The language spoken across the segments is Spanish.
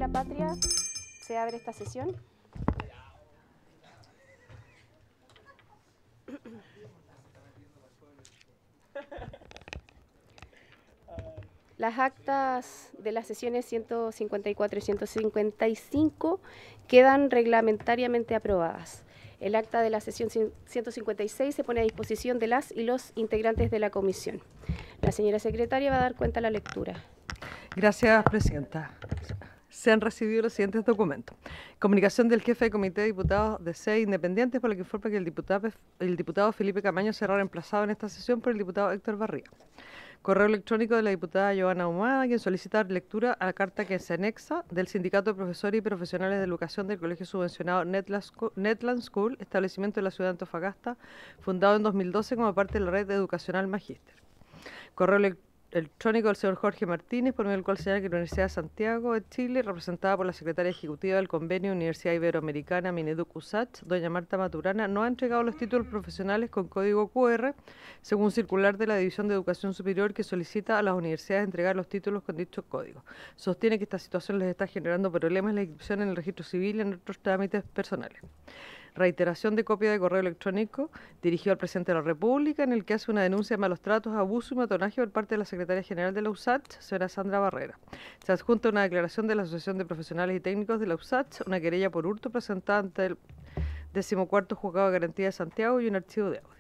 la Patria, se abre esta sesión. Las actas de las sesiones 154 y 155 quedan reglamentariamente aprobadas. El acta de la sesión 156 se pone a disposición de las y los integrantes de la comisión. La señora secretaria va a dar cuenta de la lectura. Gracias, presidenta. Se han recibido los siguientes documentos. Comunicación del jefe de comité de diputados de SEI Independientes, por la que informa que el diputado Felipe Camaño será reemplazado en esta sesión por el diputado Héctor Barría. Correo electrónico de la diputada Joana Ahumada, quien solicita lectura a la carta que se anexa del Sindicato de Profesores y Profesionales de Educación del Colegio Subvencionado Netland School, establecimiento de la ciudad de Antofagasta, fundado en 2012 como parte de la red educacional Magíster. Correo electrónico del señor Jorge Martínez, por medio del cual señala que la Universidad de Santiago de Chile, representada por la secretaria ejecutiva del convenio Universidad Iberoamericana Mineduc-USACH, doña Marta Maturana, no ha entregado los títulos profesionales con código QR, según circular de la División de Educación Superior, que solicita a las universidades entregar los títulos con dicho código. Sostiene que esta situación les está generando problemas en la inscripción en el registro civil y en otros trámites personales. Reiteración de copia de correo electrónico dirigido al presidente de la República, en el que hace una denuncia de malos tratos, abuso y matonaje por parte de la secretaria general de la USACH, señora Sandra Barrera. Se adjunta una declaración de la Asociación de Profesionales y Técnicos de la USACH, una querella por hurto presentada ante el 14º Juzgado de Garantía de Santiago y un archivo de audio.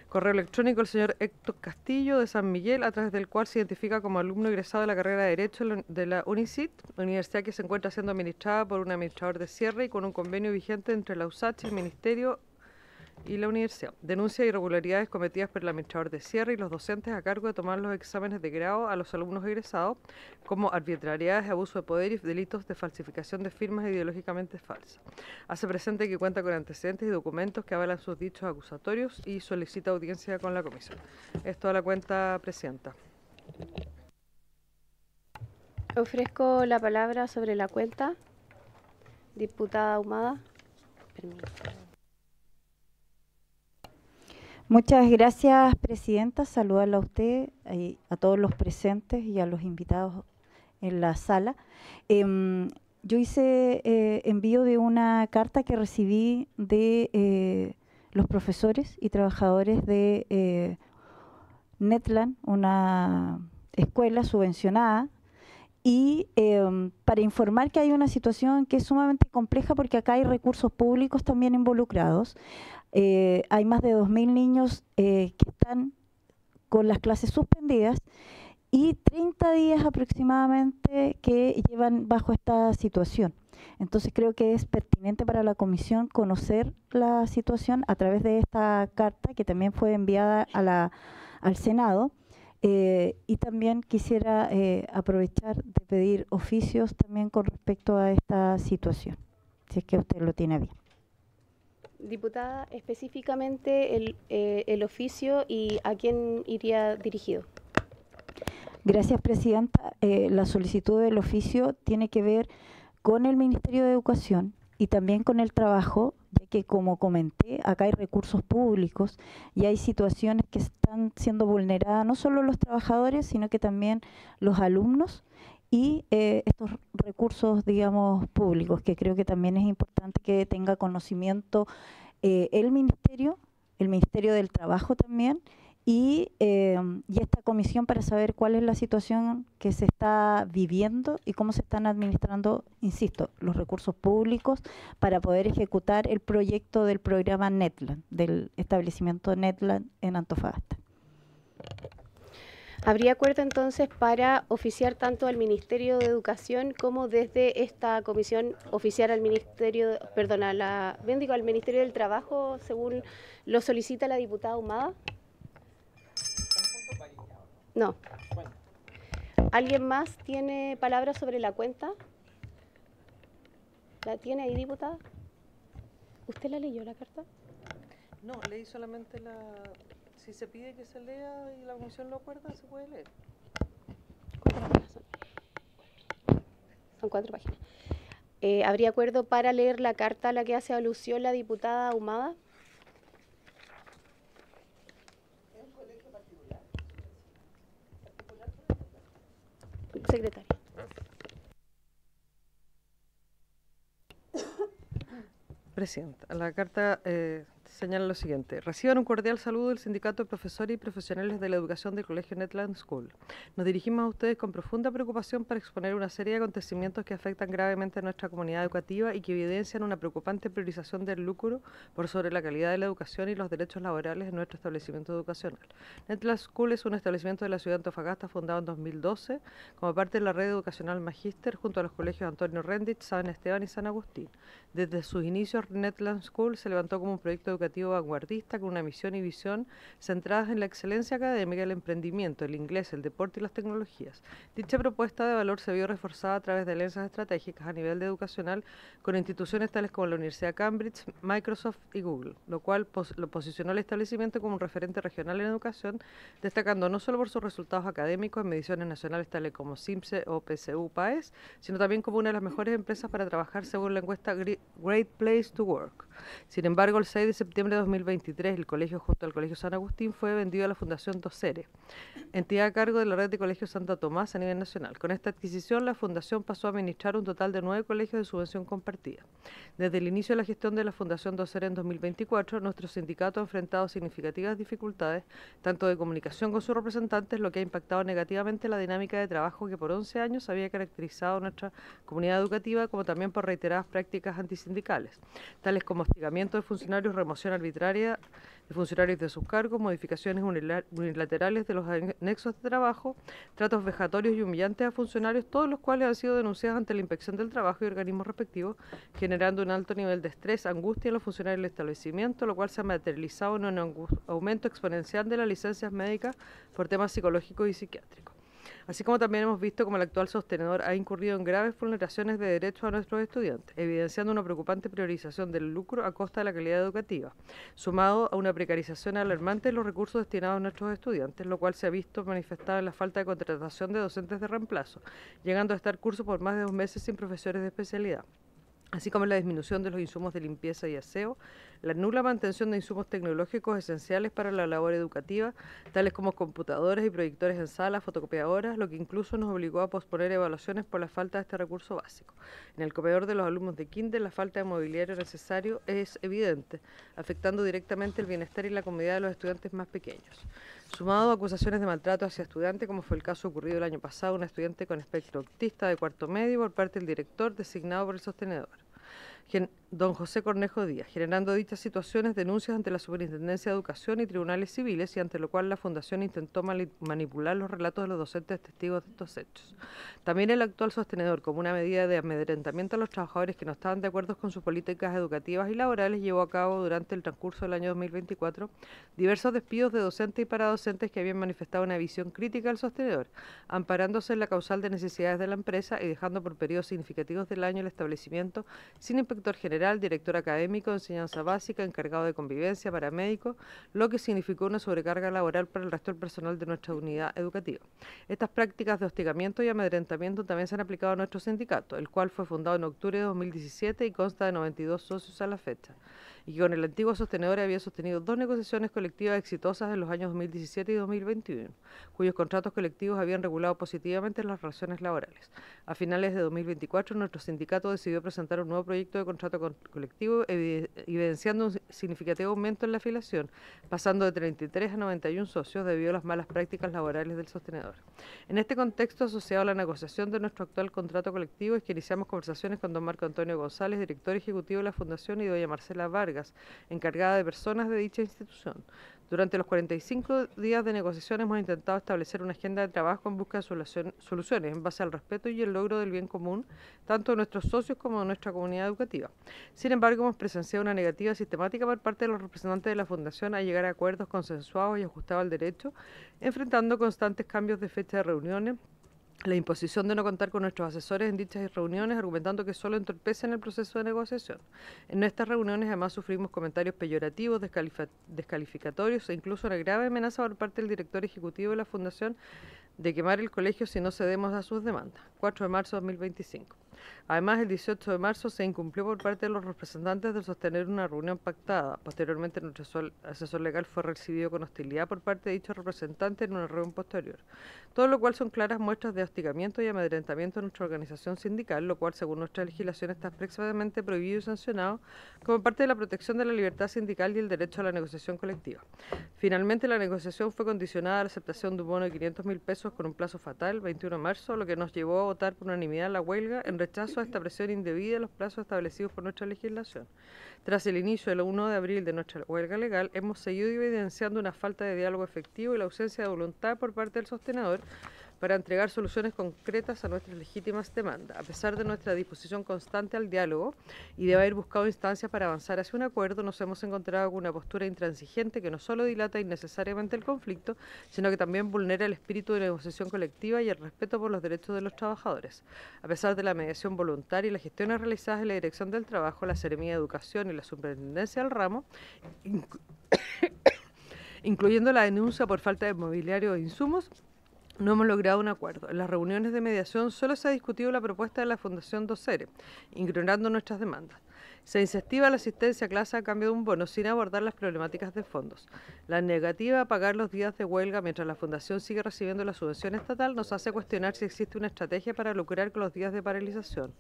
Correo electrónico del señor Héctor Castillo de San Miguel, a través del cual se identifica como alumno egresado de la carrera de Derecho de la UNICIT, universidad que se encuentra siendo administrada por un administrador de cierre y con un convenio vigente entre la USACH, el Ministerio y la universidad. Denuncia irregularidades cometidas por el administrador de cierre y los docentes a cargo de tomar los exámenes de grado a los alumnos egresados, como arbitrariedades, abuso de poder y delitos de falsificación de firmas ideológicamente falsas. Hace presente que cuenta con antecedentes y documentos que avalan sus dichos acusatorios y solicita audiencia con la comisión. Es toda la cuenta, presidenta. Ofrezco la palabra sobre la cuenta. Diputada Ahumada. Permiso. Muchas gracias, presidenta. Saludarla a usted, a todos los presentes y a los invitados en la sala. Yo hice envío de una carta que recibí de los profesores y trabajadores de Netland, una escuela subvencionada, y para informar que hay una situación que es sumamente compleja porque acá hay recursos públicos también involucrados. Hay más de 2.000 niños que están con las clases suspendidas y 30 días aproximadamente que llevan bajo esta situación. Entonces creo que es pertinente para la comisión conocer la situación a través de esta carta que también fue enviada al Senado. Y también quisiera aprovechar de pedir oficios también con respecto a esta situación, si es que usted lo tiene bien. Diputada, específicamente el oficio y a quién iría dirigido. Gracias, presidenta. La solicitud del oficio tiene que ver con el Ministerio de Educación y también con el trabajo, ya que, como comenté, acá hay recursos públicos y hay situaciones que están siendo vulneradas, no solo los trabajadores, sino que también los alumnos y estos recursos, digamos, públicos, que creo que también es importante que tenga conocimiento el Ministerio del Trabajo también, y esta comisión para saber cuál es la situación que se está viviendo y cómo se están administrando, insisto, los recursos públicos para poder ejecutar el proyecto del programa Netland, del establecimiento Netland en Antofagasta. ¿Habría acuerdo entonces para oficiar tanto al Ministerio de Educación como desde esta comisión oficiar al Ministerio, perdón, al Ministerio del Trabajo, según lo solicita la diputada Ahumada? No. ¿Alguien más tiene palabras sobre la cuenta? ¿La tiene ahí, diputada? ¿Usted la leyó la carta? No, leí solamente la... Si se pide que se lea y la comisión lo acuerda, se puede leer. ¿Cuántas páginas son? Son 4 páginas. ¿Habría acuerdo para leer la carta a la que hace alusión la diputada Ahumada? ¿Es un colegio particular? Secretaria. Presidenta, la carta señala lo siguiente. Reciban un cordial saludo del Sindicato de Profesores y Profesionales de la Educación del Colegio Netland School. Nos dirigimos a ustedes con profunda preocupación para exponer una serie de acontecimientos que afectan gravemente a nuestra comunidad educativa y que evidencian una preocupante priorización del lucro por sobre la calidad de la educación y los derechos laborales en nuestro establecimiento educacional. Netland School es un establecimiento de la ciudad de Antofagasta fundado en 2012 como parte de la red educacional Magíster junto a los colegios Antonio Rendich, San Esteban y San Agustín. Desde sus inicios, Netland School se levantó como un proyecto educativo vanguardista con una misión y visión centradas en la excelencia académica, el emprendimiento, el inglés, el deporte y las tecnologías. Dicha propuesta de valor se vio reforzada a través de alianzas estratégicas a nivel educacional con instituciones tales como la Universidad de Cambridge, Microsoft y Google, lo cual lo posicionó el establecimiento como un referente regional en educación, destacando no solo por sus resultados académicos en mediciones nacionales tales como CIMSE o PSU-PAES, sino también como una de las mejores empresas para trabajar según la encuesta Great Place to Work. Sin embargo, el 6 de septiembre de 2023, el colegio junto al Colegio San Agustín fue vendido a la Fundación Docere, entidad a cargo de la red de colegios Santa Tomás a nivel nacional. Con esta adquisición, la Fundación pasó a administrar un total de 9 colegios de subvención compartida. Desde el inicio de la gestión de la Fundación Docere en 2024, nuestro sindicato ha enfrentado significativas dificultades, tanto de comunicación con sus representantes, lo que ha impactado negativamente la dinámica de trabajo que por 11 años había caracterizado nuestra comunidad educativa, como también por reiteradas prácticas antisindicales, tales como hostigamiento de funcionarios, remoción arbitraria de funcionarios de sus cargos, modificaciones unilaterales de los anexos de trabajo, tratos vejatorios y humillantes a funcionarios, todos los cuales han sido denunciados ante la Inspección del Trabajo y organismos respectivos, generando un alto nivel de estrés, angustia en los funcionarios del establecimiento, lo cual se ha materializado en un aumento exponencial de las licencias médicas por temas psicológicos y psiquiátricos. Así como también hemos visto cómo el actual sostenedor ha incurrido en graves vulneraciones de derechos a nuestros estudiantes, evidenciando una preocupante priorización del lucro a costa de la calidad educativa, sumado a una precarización alarmante de los recursos destinados a nuestros estudiantes, lo cual se ha visto manifestado en la falta de contratación de docentes de reemplazo, llegando a estar cursos por más de 2 meses sin profesores de especialidad, así como la disminución de los insumos de limpieza y aseo, la nula mantención de insumos tecnológicos esenciales para la labor educativa, tales como computadores y proyectores en salas, fotocopiadoras, lo que incluso nos obligó a posponer evaluaciones por la falta de este recurso básico. En el comedor de los alumnos de kinder, la falta de mobiliario necesario es evidente, afectando directamente el bienestar y la comodidad de los estudiantes más pequeños. Sumado a acusaciones de maltrato hacia estudiantes, como fue el caso ocurrido el año pasado, una estudiante con espectro autista de cuarto medio por parte del director designado por el sostenedor, don José Cornejo Díaz, generando dichas situaciones denuncias ante la Superintendencia de Educación y tribunales civiles, y ante lo cual la Fundación intentó manipular los relatos de los docentes testigos de estos hechos. También el actual sostenedor, como una medida de amedrentamiento a los trabajadores que no estaban de acuerdo con sus políticas educativas y laborales, llevó a cabo durante el transcurso del año 2024 diversos despidos de docentes y paradocentes que habían manifestado una visión crítica al sostenedor, amparándose en la causal de necesidades de la empresa y dejando por periodos significativos del año el establecimiento sin inspector general, director académico, enseñanza básica, encargado de convivencia, paramédico, lo que significó una sobrecarga laboral para el resto del personal de nuestra unidad educativa. Estas prácticas de hostigamiento y amedrentamiento también se han aplicado a nuestro sindicato, el cual fue fundado en octubre de 2017 y consta de 92 socios a la fecha, y que con el antiguo sostenedor había sostenido 2 negociaciones colectivas exitosas en los años 2017 y 2021, cuyos contratos colectivos habían regulado positivamente las relaciones laborales. A finales de 2024, nuestro sindicato decidió presentar un nuevo proyecto de contrato colectivo, evidenciando un significativo aumento en la afiliación, pasando de 33 a 91 socios debido a las malas prácticas laborales del sostenedor. En este contexto, asociado a la negociación de nuestro actual contrato colectivo, es que iniciamos conversaciones con don Marco Antonio González, director ejecutivo de la Fundación, y doña Marcela Vargas, encargada de personas de dicha institución. Durante los 45 días de negociación hemos intentado establecer una agenda de trabajo en busca de soluciones en base al respeto y el logro del bien común, tanto de nuestros socios como de nuestra comunidad educativa. Sin embargo, hemos presenciado una negativa sistemática por parte de los representantes de la Fundación a llegar a acuerdos consensuados y ajustados al derecho, enfrentando constantes cambios de fecha de reuniones, la imposición de no contar con nuestros asesores en dichas reuniones, argumentando que solo entorpecen el proceso de negociación. En estas reuniones además sufrimos comentarios peyorativos, descalificatorios e incluso una grave amenaza por parte del director ejecutivo de la Fundación de quemar el colegio si no cedemos a sus demandas. 4 de marzo de 2025. Además, el 18 de marzo se incumplió por parte de los representantes de sostener una reunión pactada. Posteriormente, nuestro asesor legal fue recibido con hostilidad por parte de dichos representantes en una reunión posterior. Todo lo cual son claras muestras de hostigamiento y amedrentamiento de nuestra organización sindical, lo cual, según nuestra legislación, está expresamente prohibido y sancionado como parte de la protección de la libertad sindical y el derecho a la negociación colectiva. Finalmente, la negociación fue condicionada a la aceptación de un bono de 500.000 pesos con un plazo fatal, 21 de marzo, lo que nos llevó a votar por unanimidad la huelga en rechazo a esta presión indebida de los plazos establecidos por nuestra legislación. Tras el inicio del 1 de abril de nuestra huelga legal, hemos seguido evidenciando una falta de diálogo efectivo y la ausencia de voluntad por parte del sostenedor para entregar soluciones concretas a nuestras legítimas demandas. A pesar de nuestra disposición constante al diálogo y de haber buscado instancias para avanzar hacia un acuerdo, nos hemos encontrado con una postura intransigente que no solo dilata innecesariamente el conflicto, sino que también vulnera el espíritu de negociación colectiva y el respeto por los derechos de los trabajadores. A pesar de la mediación voluntaria y las gestiones realizadas en la Dirección del Trabajo, la Seremía de Educación y la Superintendencia del ramo, incluyendo la denuncia por falta de mobiliario e insumos, no hemos logrado un acuerdo. En las reuniones de mediación solo se ha discutido la propuesta de la Fundación Docere, ignorando nuestras demandas. Se incentiva la asistencia a clase a cambio de un bono sin abordar las problemáticas de fondos. La negativa a pagar los días de huelga mientras la Fundación sigue recibiendo la subvención estatal nos hace cuestionar si existe una estrategia para lucrar con los días de paralización,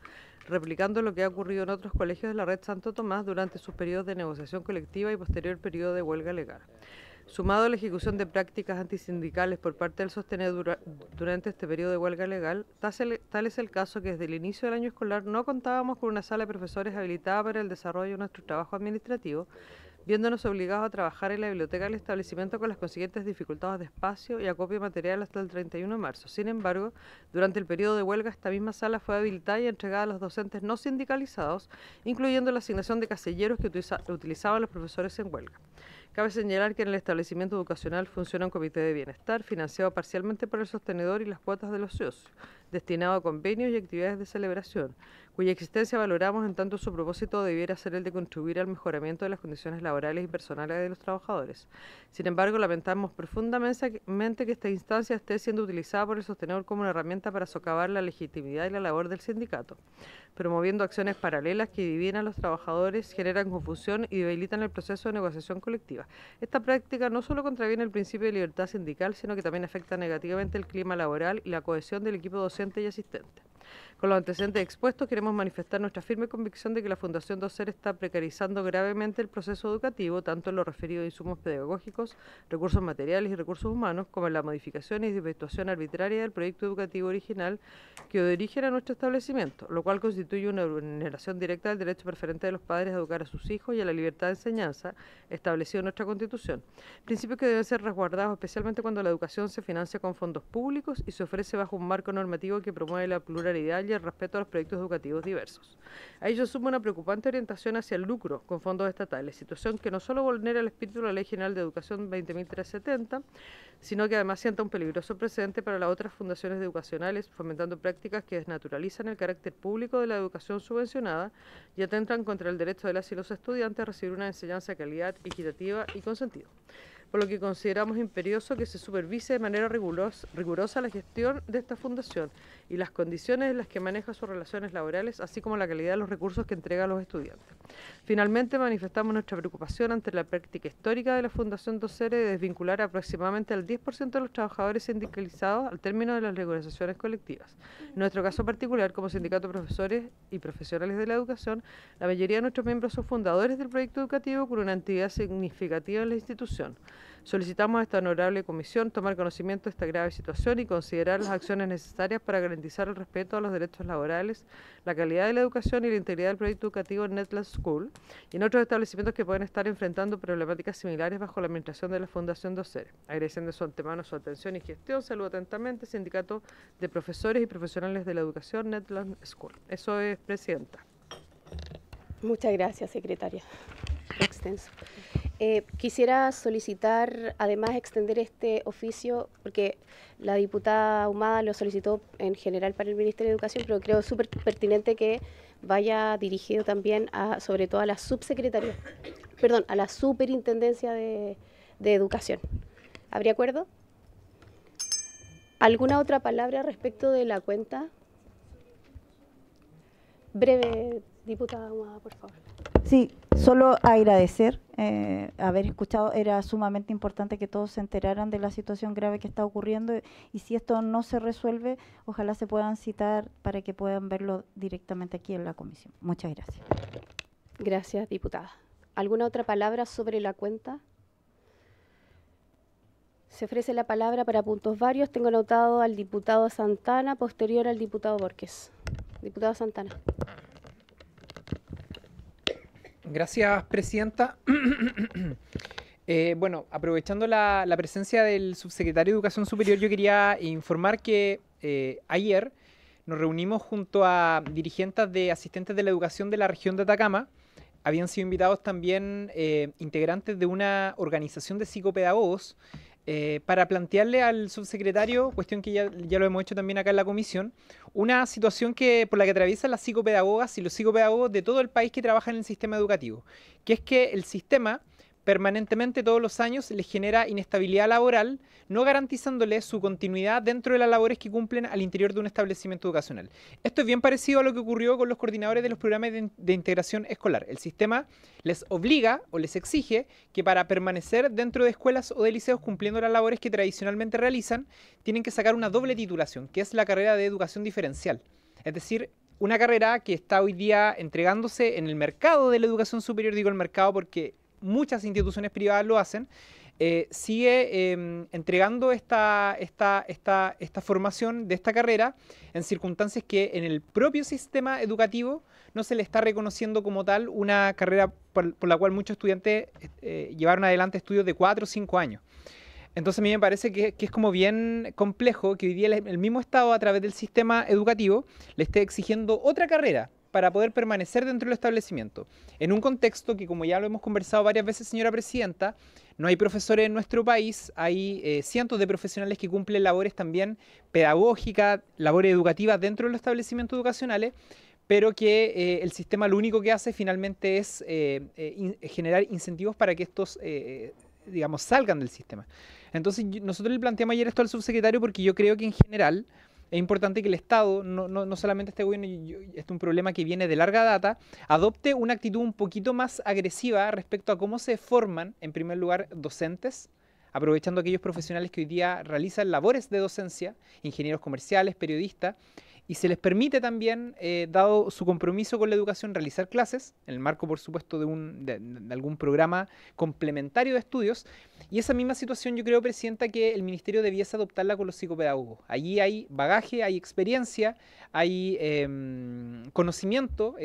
replicando lo que ha ocurrido en otros colegios de la red Santo Tomás durante sus periodos de negociación colectiva y posterior periodo de huelga legal. Sumado a la ejecución de prácticas antisindicales por parte del sostenedor durante este periodo de huelga legal, tal es el caso que desde el inicio del año escolar no contábamos con una sala de profesores habilitada para el desarrollo de nuestro trabajo administrativo, viéndonos obligados a trabajar en la biblioteca del establecimiento con las consiguientes dificultades de espacio y acopio de material hasta el 31 de marzo. Sin embargo, durante el periodo de huelga, esta misma sala fue habilitada y entregada a los docentes no sindicalizados, incluyendo la asignación de casilleros que utilizaban los profesores en huelga. Cabe señalar que en el establecimiento educacional funciona un comité de bienestar financiado parcialmente por el sostenedor y las cuotas de los socios, destinado a convenios y actividades de celebración, cuya existencia valoramos en tanto su propósito debiera ser el de contribuir al mejoramiento de las condiciones laborales y personales de los trabajadores. Sin embargo, lamentamos profundamente que esta instancia esté siendo utilizada por el sostenedor como una herramienta para socavar la legitimidad y la labor del sindicato, promoviendo acciones paralelas que dividen a los trabajadores, generan confusión y debilitan el proceso de negociación colectiva. Esta práctica no solo contraviene el principio de libertad sindical, sino que también afecta negativamente el clima laboral y la cohesión del equipo docente y asistente. Con los antecedentes expuestos, queremos manifestar nuestra firme convicción de que la Fundación Docere está precarizando gravemente el proceso educativo, tanto en lo referido a insumos pedagógicos, recursos materiales y recursos humanos, como en la modificación y desvirtuación arbitraria del proyecto educativo original que dirigen a nuestro establecimiento, lo cual constituye una vulneración directa del derecho preferente de los padres a educar a sus hijos y a la libertad de enseñanza establecido en nuestra Constitución. Principios que deben ser resguardados especialmente cuando la educación se financia con fondos públicos y se ofrece bajo un marco normativo que promueve la pluralidad y el respeto a los proyectos educativos diversos. A ello suma una preocupante orientación hacia el lucro con fondos estatales, situación que no solo vulnera el espíritu de la Ley General de Educación 20.370, sino que además sienta un peligroso precedente para las otras fundaciones educacionales, fomentando prácticas que desnaturalizan el carácter público de la educación subvencionada y atentan contra el derecho de las y los estudiantes a recibir una enseñanza de calidad, equitativa y con sentido. Por lo que consideramos imperioso que se supervise de manera rigurosa la gestión de esta fundación y las condiciones en las que maneja sus relaciones laborales, así como la calidad de los recursos que entrega a los estudiantes. Finalmente, manifestamos nuestra preocupación ante la práctica histórica de la Fundación Docere de desvincular aproximadamente al 10% de los trabajadores sindicalizados al término de las negociaciones colectivas. En nuestro caso particular, como sindicato de profesores y profesionales de la educación, la mayoría de nuestros miembros son fundadores del proyecto educativo con una entidad significativa en la institución. Solicitamos a esta honorable comisión tomar conocimiento de esta grave situación y considerar las acciones necesarias para garantizar el respeto a los derechos laborales, la calidad de la educación y la integridad del proyecto educativo en Netlands School y en otros establecimientos que pueden estar enfrentando problemáticas similares bajo la administración de la Fundación Docere. Agradeciendo de su antemano su atención y gestión, saludo atentamente, Sindicato de Profesores y Profesionales de la Educación Netlands School. Eso es, Presidenta. Muchas gracias, secretaria. Extenso. Quisiera solicitar, además, extender este oficio, porque la diputada Ahumada lo solicitó en general para el Ministerio de Educación, pero creo súper pertinente que vaya dirigido también a, sobre todo a la subsecretaría, perdón, a la Superintendencia de Educación. ¿Habría acuerdo? ¿Alguna otra palabra respecto de la cuenta? Breve, diputada Ahumada, por favor. Sí, solo agradecer haber escuchado. Era sumamente importante que todos se enteraran de la situación grave que está ocurriendo y si esto no se resuelve, ojalá se puedan citar para que puedan verlo directamente aquí en la comisión. Muchas gracias. Gracias, diputada. ¿Alguna otra palabra sobre la cuenta? Se ofrece la palabra para puntos varios. Tengo anotado al diputado Santana, posterior al diputado Borges. Diputado Santana. Gracias, presidenta. Bueno, aprovechando la presencia del subsecretario de Educación Superior, yo quería informar que ayer nos reunimos junto a dirigentes de asistentes de la educación de la región de Atacama. Habían sido invitados también integrantes de una organización de psicopedagogos para plantearle al subsecretario, cuestión que ya lo hemos hecho también acá en la comisión, una situación por la que atraviesan las psicopedagogas y los psicopedagogos de todo el país que trabajan en el sistema educativo, que es que el sistema permanentemente todos los años les genera inestabilidad laboral, no garantizándoles su continuidad dentro de las labores que cumplen al interior de un establecimiento educacional. Esto es bien parecido a lo que ocurrió con los coordinadores de los programas de integración escolar. El sistema les obliga o les exige que para permanecer dentro de escuelas o de liceos cumpliendo las labores que tradicionalmente realizan, tienen que sacar una doble titulación, que es la carrera de educación diferencial. Es decir, una carrera que está hoy día entregándose en el mercado de la educación superior, digo el mercado porque muchas instituciones privadas lo hacen, sigue entregando esta formación de esta carrera en circunstancias que en el propio sistema educativo no se le está reconociendo como tal una carrera por la cual muchos estudiantes llevaron adelante estudios de 4 o 5 años. Entonces a mí me parece que es como bien complejo que hoy día el mismo Estado a través del sistema educativo le esté exigiendo otra carrera para poder permanecer dentro del establecimiento. En un contexto que, como ya lo hemos conversado varias veces, señora presidenta, no hay profesores en nuestro país, hay cientos de profesionales que cumplen labores también pedagógicas, labores educativas dentro de los establecimientos educacionales, pero que el sistema lo único que hace finalmente es generar incentivos para que estos, digamos, salgan del sistema. Entonces, nosotros le planteamos ayer esto al subsecretario porque yo creo que en general es importante que el Estado, no solamente este gobierno, este es un problema que viene de larga data, adopte una actitud un poquito más agresiva respecto a cómo se forman, en primer lugar, docentes, aprovechando aquellos profesionales que hoy día realizan labores de docencia, ingenieros comerciales, periodistas, y se les permite también, dado su compromiso con la educación, realizar clases, en el marco, por supuesto, de algún programa complementario de estudios. Y esa misma situación yo creo, presidenta, que el Ministerio debiese adoptarla con los psicopedagogos. Allí hay bagaje, hay experiencia, hay conocimiento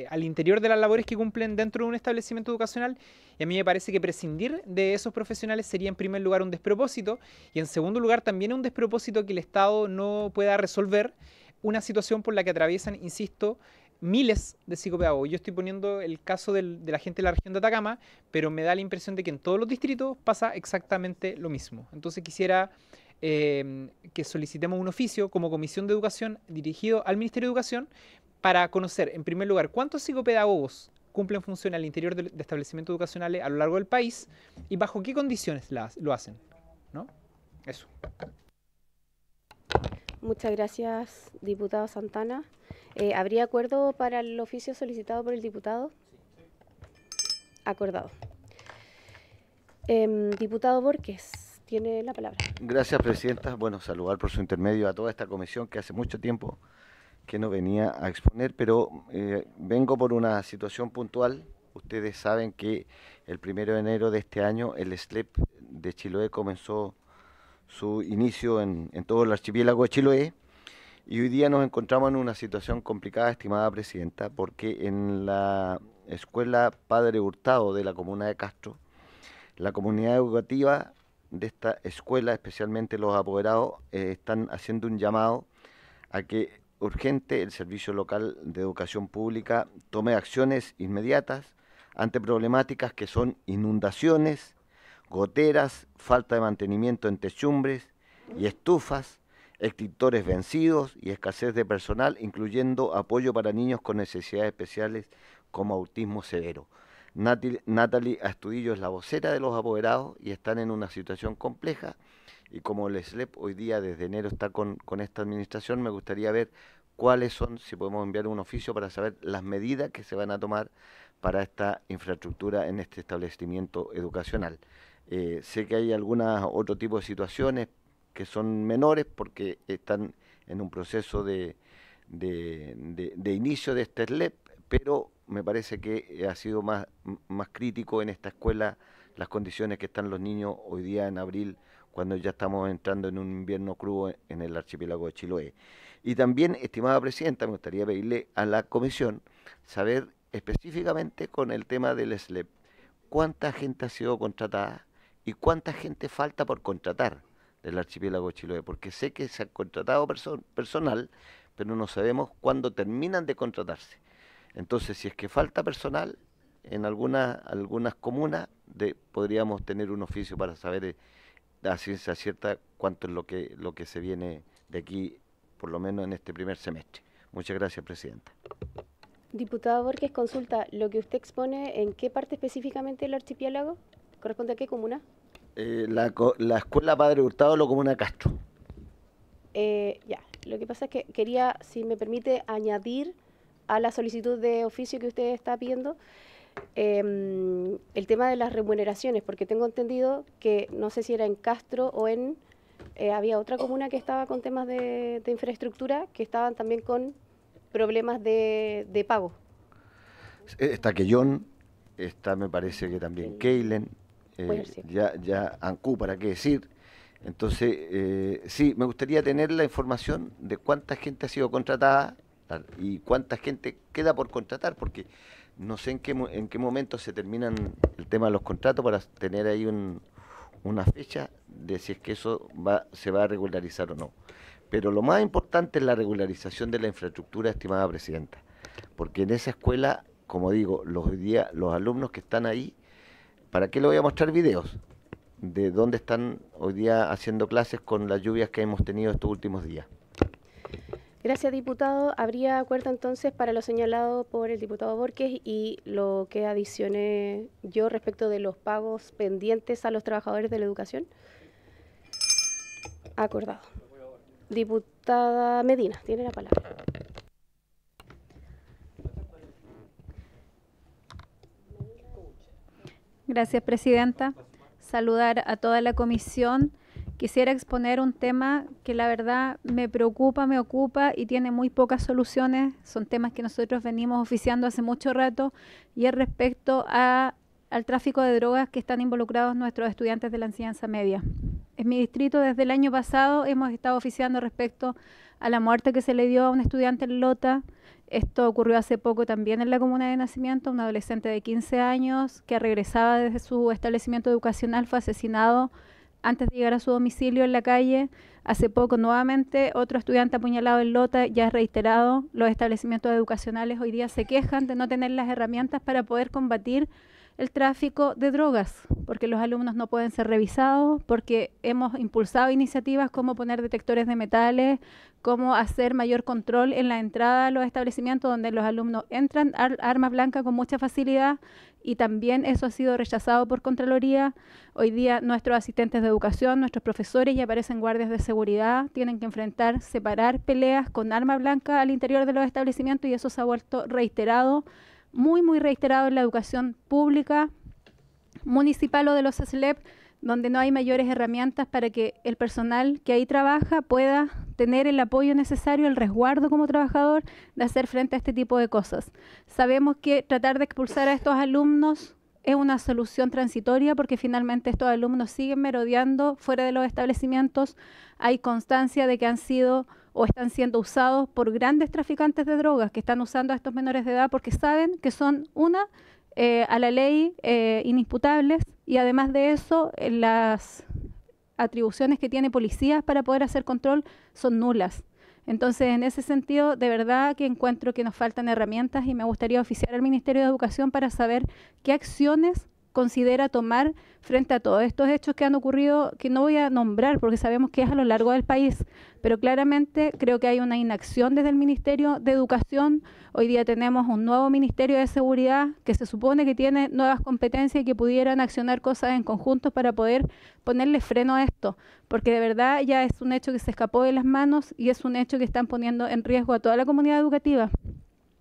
al interior de las labores que cumplen dentro de un establecimiento educacional. Y a mí me parece que prescindir de esos profesionales sería, en primer lugar, un despropósito. Y en segundo lugar, también un despropósito que el Estado no pueda resolver una situación por la que atraviesan, insisto, miles de psicopedagogos. Yo estoy poniendo el caso de la gente de la región de Atacama, pero me da la impresión de que en todos los distritos pasa exactamente lo mismo. Entonces quisiera que solicitemos un oficio como Comisión de Educación dirigido al Ministerio de Educación para conocer, en primer lugar, cuántos psicopedagogos cumplen función al interior de establecimientos educacionales a lo largo del país y bajo qué condiciones lo hacen, ¿no? Eso. Muchas gracias, diputado Santana. ¿Habría acuerdo para el oficio solicitado por el diputado? Acordado. Diputado Borges, tiene la palabra. Gracias, presidenta. Bueno, saludar por su intermedio a toda esta comisión que hace mucho tiempo que no venía a exponer, pero vengo por una situación puntual. Ustedes saben que el 1 de enero de este año el SLEP de Chiloé comenzó su inicio en todo el archipiélago de Chiloé y hoy día nos encontramos en una situación complicada, estimada presidenta, porque en la escuela Padre Hurtado de la comuna de Castro, la comunidad educativa de esta escuela, especialmente los apoderados, están haciendo un llamado a que urgente el Servicio Local de Educación Pública tome acciones inmediatas ante problemáticas que son inundaciones, goteras, falta de mantenimiento en techumbres y estufas, extintores vencidos y escasez de personal, incluyendo apoyo para niños con necesidades especiales como autismo severo. Natalie Astudillo es la vocera de los apoderados y están en una situación compleja y como el SLEP hoy día desde enero está con esta administración, me gustaría ver cuáles son, si podemos enviar un oficio para saber las medidas que se van a tomar para esta infraestructura en este establecimiento educacional. Sé que hay algunas otro tipo de situaciones que son menores porque están en un proceso de inicio de este SLEP, pero me parece que ha sido más crítico en esta escuela las condiciones que están los niños hoy día en abril, cuando ya estamos entrando en un invierno crudo en el archipiélago de Chiloé. Y también, estimada presidenta, me gustaría pedirle a la comisión saber específicamente con el tema del SLEP, cuánta gente ha sido contratada y cuánta gente falta por contratar del archipiélago de Chiloé, porque sé que se ha contratado personal, pero no sabemos cuándo terminan de contratarse. Entonces, si es que falta personal, en algunas comunas podríamos tener un oficio para saber a ciencia cierta cuánto es lo que se viene de aquí, por lo menos en este primer semestre. Muchas gracias, presidenta. Diputado Borges, consulta, ¿lo que usted expone en qué parte específicamente del archipiélago? ¿Corresponde a qué comuna? La escuela Padre Hurtado, la comuna de Castro. Ya, lo que pasa es que quería, si me permite, añadir a la solicitud de oficio que usted está pidiendo el tema de las remuneraciones, porque tengo entendido que, no sé si era en Castro o había otra comuna que estaba con temas de infraestructura, que estaban también con problemas de pago. Está Quellón, está me parece que también Keilen, ya Ancú, ¿para qué decir? Entonces, sí, me gustaría tener la información de cuánta gente ha sido contratada y cuánta gente queda por contratar, porque no sé en qué momento se terminan el tema de los contratos para tener ahí una fecha de si es que eso se va a regularizar o no. Pero lo más importante es la regularización de la infraestructura, estimada presidenta, porque en esa escuela, como digo, los alumnos que están ahí, ¿para qué le voy a mostrar videos de dónde están hoy día haciendo clases con las lluvias que hemos tenido estos últimos días? Gracias, diputado. ¿Habría acuerdo entonces para lo señalado por el diputado Borges y lo que adicioné yo respecto de los pagos pendientes a los trabajadores de la educación? Acordado. Diputada Medina, tiene la palabra. Gracias, presidenta. Saludar a toda la comisión. Quisiera exponer un tema que la verdad me preocupa, me ocupa y tiene muy pocas soluciones. Son temas que nosotros venimos oficiando hace mucho rato y es respecto al tráfico de drogas que están involucrados nuestros estudiantes de la enseñanza media. En mi distrito, desde el año pasado, hemos estado oficiando respecto a la muerte que se le dio a un estudiante en Lota. Esto ocurrió hace poco también en la comuna de Nacimiento. Un adolescente de 15 años que regresaba desde su establecimiento educacional fue asesinado antes de llegar a su domicilio en la calle. Hace poco nuevamente otro estudiante apuñalado en Lota, ya es reiterado. Los establecimientos educacionales hoy día se quejan de no tener las herramientas para poder combatir el tráfico de drogas, porque los alumnos no pueden ser revisados, porque hemos impulsado iniciativas como poner detectores de metales, como hacer mayor control en la entrada a los establecimientos donde los alumnos entran armas blancas con mucha facilidad, y también eso ha sido rechazado por Contraloría. Hoy día nuestros asistentes de educación, nuestros profesores, ya aparecen guardias de seguridad, tienen que separar peleas con arma blanca al interior de los establecimientos, y eso se ha vuelto reiterado, muy reiterado en la educación pública, municipal o de los SLEP, donde no hay mayores herramientas para que el personal que ahí trabaja pueda tener el apoyo necesario, el resguardo como trabajador de hacer frente a este tipo de cosas. Sabemos que tratar de expulsar a estos alumnos es una solución transitoria, porque finalmente estos alumnos siguen merodeando fuera de los establecimientos. Hay constancia de que han sido o están siendo usados por grandes traficantes de drogas que están usando a estos menores de edad porque saben que son a la ley inimputables, y además de eso las atribuciones que tiene policías para poder hacer control son nulas. Entonces, en ese sentido, de verdad que encuentro que nos faltan herramientas y me gustaría oficiar al Ministerio de Educación para saber qué acciones considera tomar frente a todos estos hechos que han ocurrido, que no voy a nombrar porque sabemos que es a lo largo del país, pero claramente creo que hay una inacción desde el Ministerio de Educación. Hoy día tenemos un nuevo Ministerio de Seguridad que se supone que tiene nuevas competencias y que pudieran accionar cosas en conjunto para poder ponerle freno a esto, porque de verdad ya es un hecho que se escapó de las manos y es un hecho que están poniendo en riesgo a toda la comunidad educativa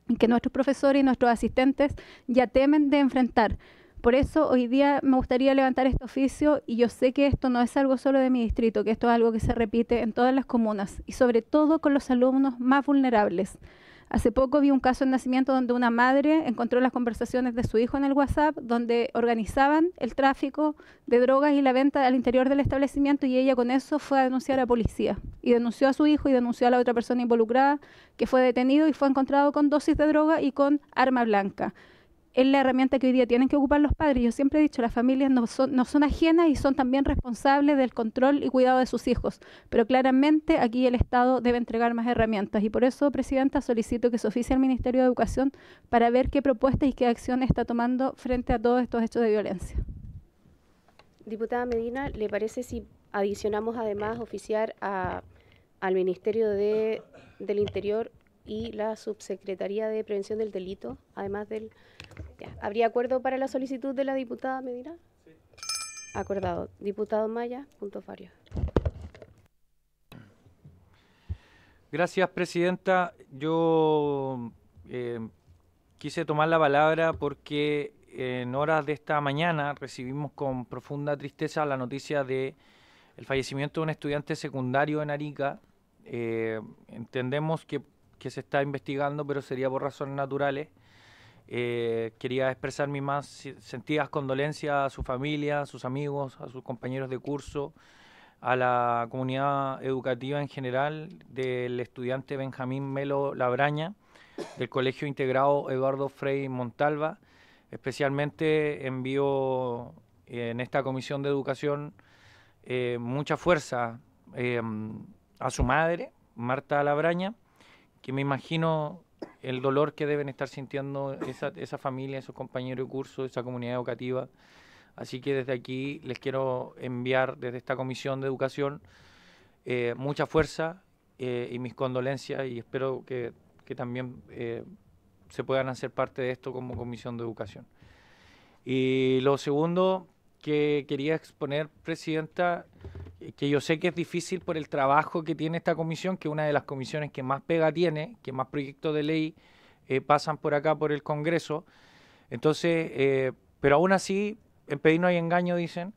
y que nuestros profesores y nuestros asistentes ya temen de enfrentar. Por eso hoy día me gustaría levantar este oficio, y yo sé que esto no es algo solo de mi distrito, que esto es algo que se repite en todas las comunas y sobre todo con los alumnos más vulnerables. Hace poco vi un caso en Nacimiento donde una madre encontró las conversaciones de su hijo en el WhatsApp donde organizaban el tráfico de drogas y la venta al interior del establecimiento, y ella con eso fue a denunciar a policía y denunció a su hijo y denunció a la otra persona involucrada, que fue detenido y fue encontrado con dosis de droga y con arma blanca. Es la herramienta que hoy día tienen que ocupar los padres. Yo siempre he dicho, las familias no son ajenas y son también responsables del control y cuidado de sus hijos. Pero claramente aquí el Estado debe entregar más herramientas. Y por eso, Presidenta, solicito que se oficie al Ministerio de Educación para ver qué propuestas y qué acciones está tomando frente a todos estos hechos de violencia. Diputada Medina, ¿le parece si adicionamos además oficiar al Ministerio del Interior y la Subsecretaría de Prevención del Delito, además del... Ya. ¿Habría acuerdo para la solicitud de la diputada Medina? Sí. Acordado. Diputado Maya, puntos varios. Gracias, Presidenta. Yo quise tomar la palabra porque en horas de esta mañana recibimos con profunda tristeza la noticia de el fallecimiento de un estudiante secundario en Arica. Entendemos que se está investigando, pero sería por razones naturales. Quería expresar mis más sentidas condolencias a su familia, a sus amigos, a sus compañeros de curso, a la comunidad educativa en general, del estudiante Benjamín Melo Labraña, del Colegio Integrado Eduardo Frei Montalva. Especialmente envío en esta Comisión de Educación mucha fuerza a su madre, Marta Labraña, que me imagino el dolor que deben estar sintiendo esa familia, esos compañeros de curso, esa comunidad educativa. Así que desde aquí les quiero enviar desde esta Comisión de Educación mucha fuerza y mis condolencias, y espero que también se puedan hacer parte de esto como Comisión de Educación. Y lo segundo que quería exponer, Presidenta, que yo sé que es difícil por el trabajo que tiene esta comisión, que es una de las comisiones que más pega tiene, que más proyectos de ley pasan por acá, por el Congreso. Entonces, pero aún así, en pedir no hay engaño, dicen.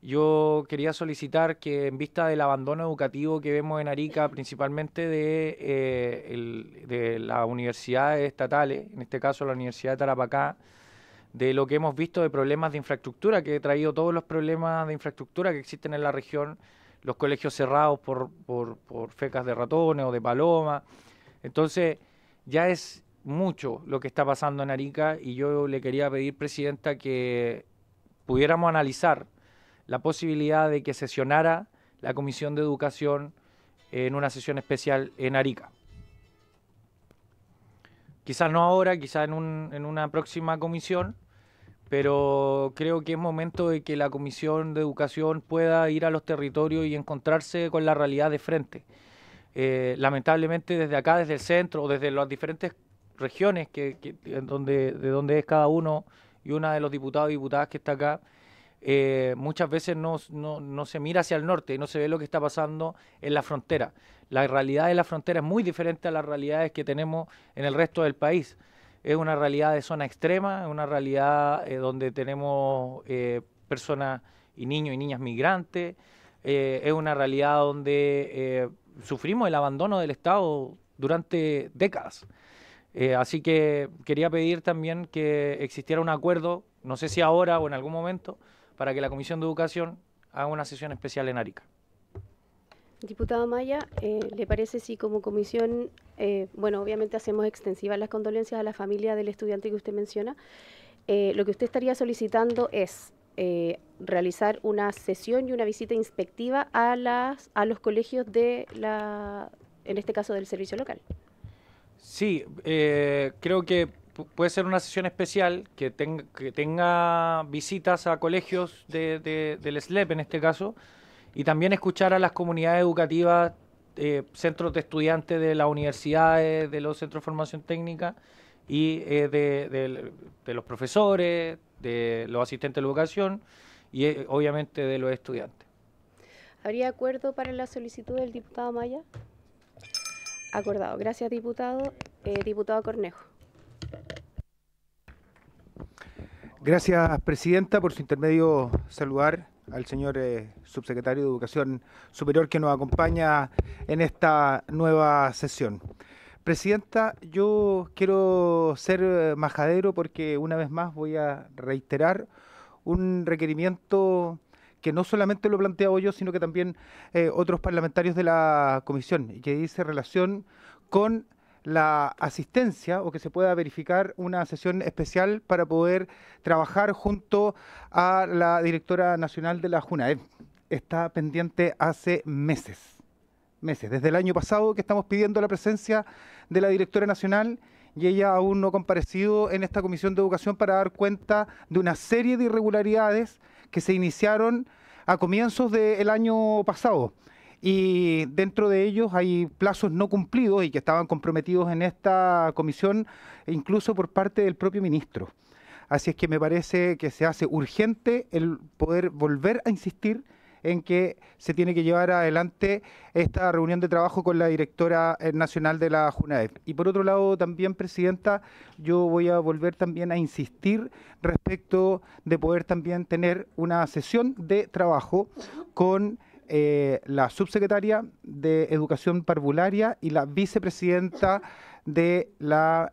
Yo quería solicitar que, en vista del abandono educativo que vemos en Arica, principalmente de las universidades estatales, en este caso la Universidad de Tarapacá, de lo que hemos visto de problemas de infraestructura, que he traído todos los problemas de infraestructura que existen en la región, los colegios cerrados por fecas de ratones o de palomas. Entonces, ya es mucho lo que está pasando en Arica, y yo le quería pedir, Presidenta, que pudiéramos analizar la posibilidad de que sesionara la Comisión de Educación en una sesión especial en Arica. Quizás no ahora, quizás en una próxima comisión, pero creo que es momento de que la Comisión de Educación pueda ir a los territorios y encontrarse con la realidad de frente. Lamentablemente desde acá, desde el centro o desde las diferentes regiones de donde es cada uno y una de los diputados y diputadas que está acá, muchas veces no se mira hacia el norte y no se ve lo que está pasando en la frontera. La realidad de la frontera es muy diferente a las realidades que tenemos en el resto del país. Es una realidad de zona extrema, es una realidad donde tenemos personas y niños y niñas migrantes, es una realidad donde sufrimos el abandono del Estado durante décadas. Así que quería pedir también que existiera un acuerdo, no sé si ahora o en algún momento, para que la Comisión de Educación haga una sesión especial en Arica. Diputado Maya, ¿le parece si como comisión, bueno, obviamente hacemos extensivas las condolencias a la familia del estudiante que usted menciona? Lo que usted estaría solicitando es realizar una sesión y una visita inspectiva a los colegios en este caso del servicio local. Sí, creo que puede ser una sesión especial que tenga visitas a colegios del SLEP en este caso, y también escuchar a las comunidades educativas, centros de estudiantes de las universidades, de los centros de formación técnica y de los profesores, de los asistentes de la educación y obviamente de los estudiantes. ¿Habría acuerdo para la solicitud del diputado Maya? Acordado. Gracias, diputado. Diputado Cornejo. Gracias, presidenta. Por su intermedio, saludar al señor subsecretario de Educación Superior que nos acompaña en esta nueva sesión. Presidenta, yo quiero ser majadero porque una vez más voy a reiterar un requerimiento que no solamente lo planteado yo, sino que también otros parlamentarios de la comisión, y que dice relación con la asistencia o que se pueda verificar una sesión especial para poder trabajar junto a la directora nacional de la JUNAEP. Está pendiente hace meses, desde el año pasado que estamos pidiendo la presencia de la directora nacional y ella aún no ha comparecido en esta Comisión de Educación para dar cuenta de una serie de irregularidades que se iniciaron a comienzos del año pasado. Y dentro de ellos hay plazos no cumplidos y que estaban comprometidos en esta comisión, incluso por parte del propio ministro. Así es que me parece que se hace urgente el poder volver a insistir en que se tiene que llevar adelante esta reunión de trabajo con la directora nacional de la JUNAEP. Y por otro lado también, presidenta, yo voy a volver también a insistir respecto de poder también tener una sesión de trabajo con la subsecretaria de Educación Parvularia y la vicepresidenta de la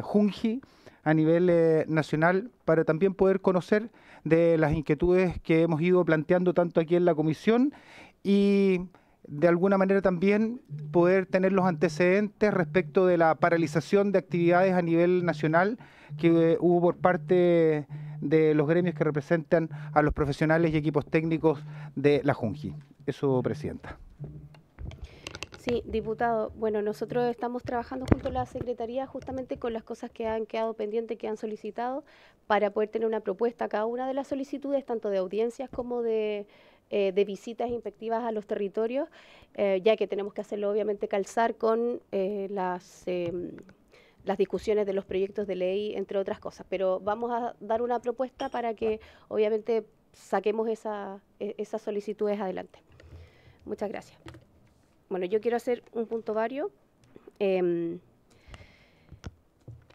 JUNJI a nivel nacional, para también poder conocer de las inquietudes que hemos ido planteando tanto aquí en la comisión y de alguna manera también poder tener los antecedentes respecto de la paralización de actividades a nivel nacional que hubo por parte de los gremios que representan a los profesionales y equipos técnicos de la JUNJI. Eso, presidenta. Sí, diputado. Bueno, nosotros estamos trabajando junto a la Secretaría justamente con las cosas que han quedado pendientes, que han solicitado, para poder tener una propuesta a cada una de las solicitudes, tanto de audiencias como de visitas inspectivas a los territorios, ya que tenemos que hacerlo obviamente calzar con las discusiones de los proyectos de ley, entre otras cosas. Pero vamos a dar una propuesta para que obviamente saquemos esas solicitudes adelante. Muchas gracias. Bueno, yo quiero hacer un punto vario.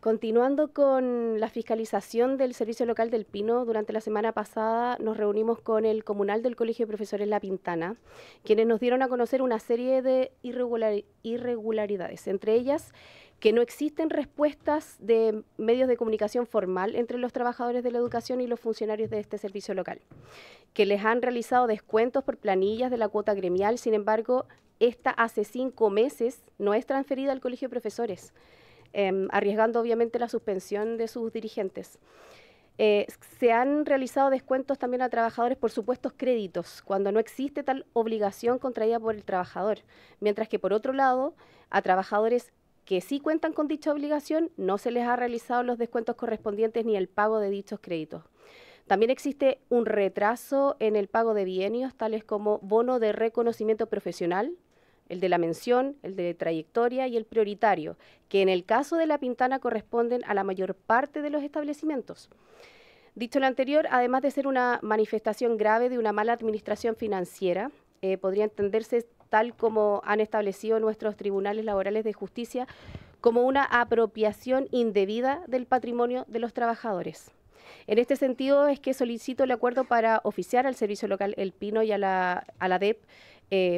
Continuando con la fiscalización del Servicio Local del Pino, durante la semana pasada nos reunimos con el comunal del Colegio de Profesores La Pintana, quienes nos dieron a conocer una serie de irregularidades, entre ellas que no existen respuestas de medios de comunicación formal entre los trabajadores de la educación y los funcionarios de este servicio local, que les han realizado descuentos por planillas de la cuota gremial. Sin embargo, esta hace 5 meses no es transferida al Colegio de Profesores, arriesgando obviamente la suspensión de sus dirigentes. Se han realizado descuentos también a trabajadores por supuestos créditos, cuando no existe tal obligación contraída por el trabajador, mientras que por otro lado, a trabajadores que sí cuentan con dicha obligación, no se les ha realizado los descuentos correspondientes ni el pago de dichos créditos. También existe un retraso en el pago de bienios, tales como bono de reconocimiento profesional, el de la mención, el de trayectoria y el prioritario, que en el caso de La Pintana corresponden a la mayor parte de los establecimientos. Dicho lo anterior, además de ser una manifestación grave de una mala administración financiera, podría entenderse, tal como han establecido nuestros tribunales laborales de justicia, como una apropiación indebida del patrimonio de los trabajadores. En este sentido es que solicito el acuerdo para oficiar al Servicio Local El Pino y a la DEP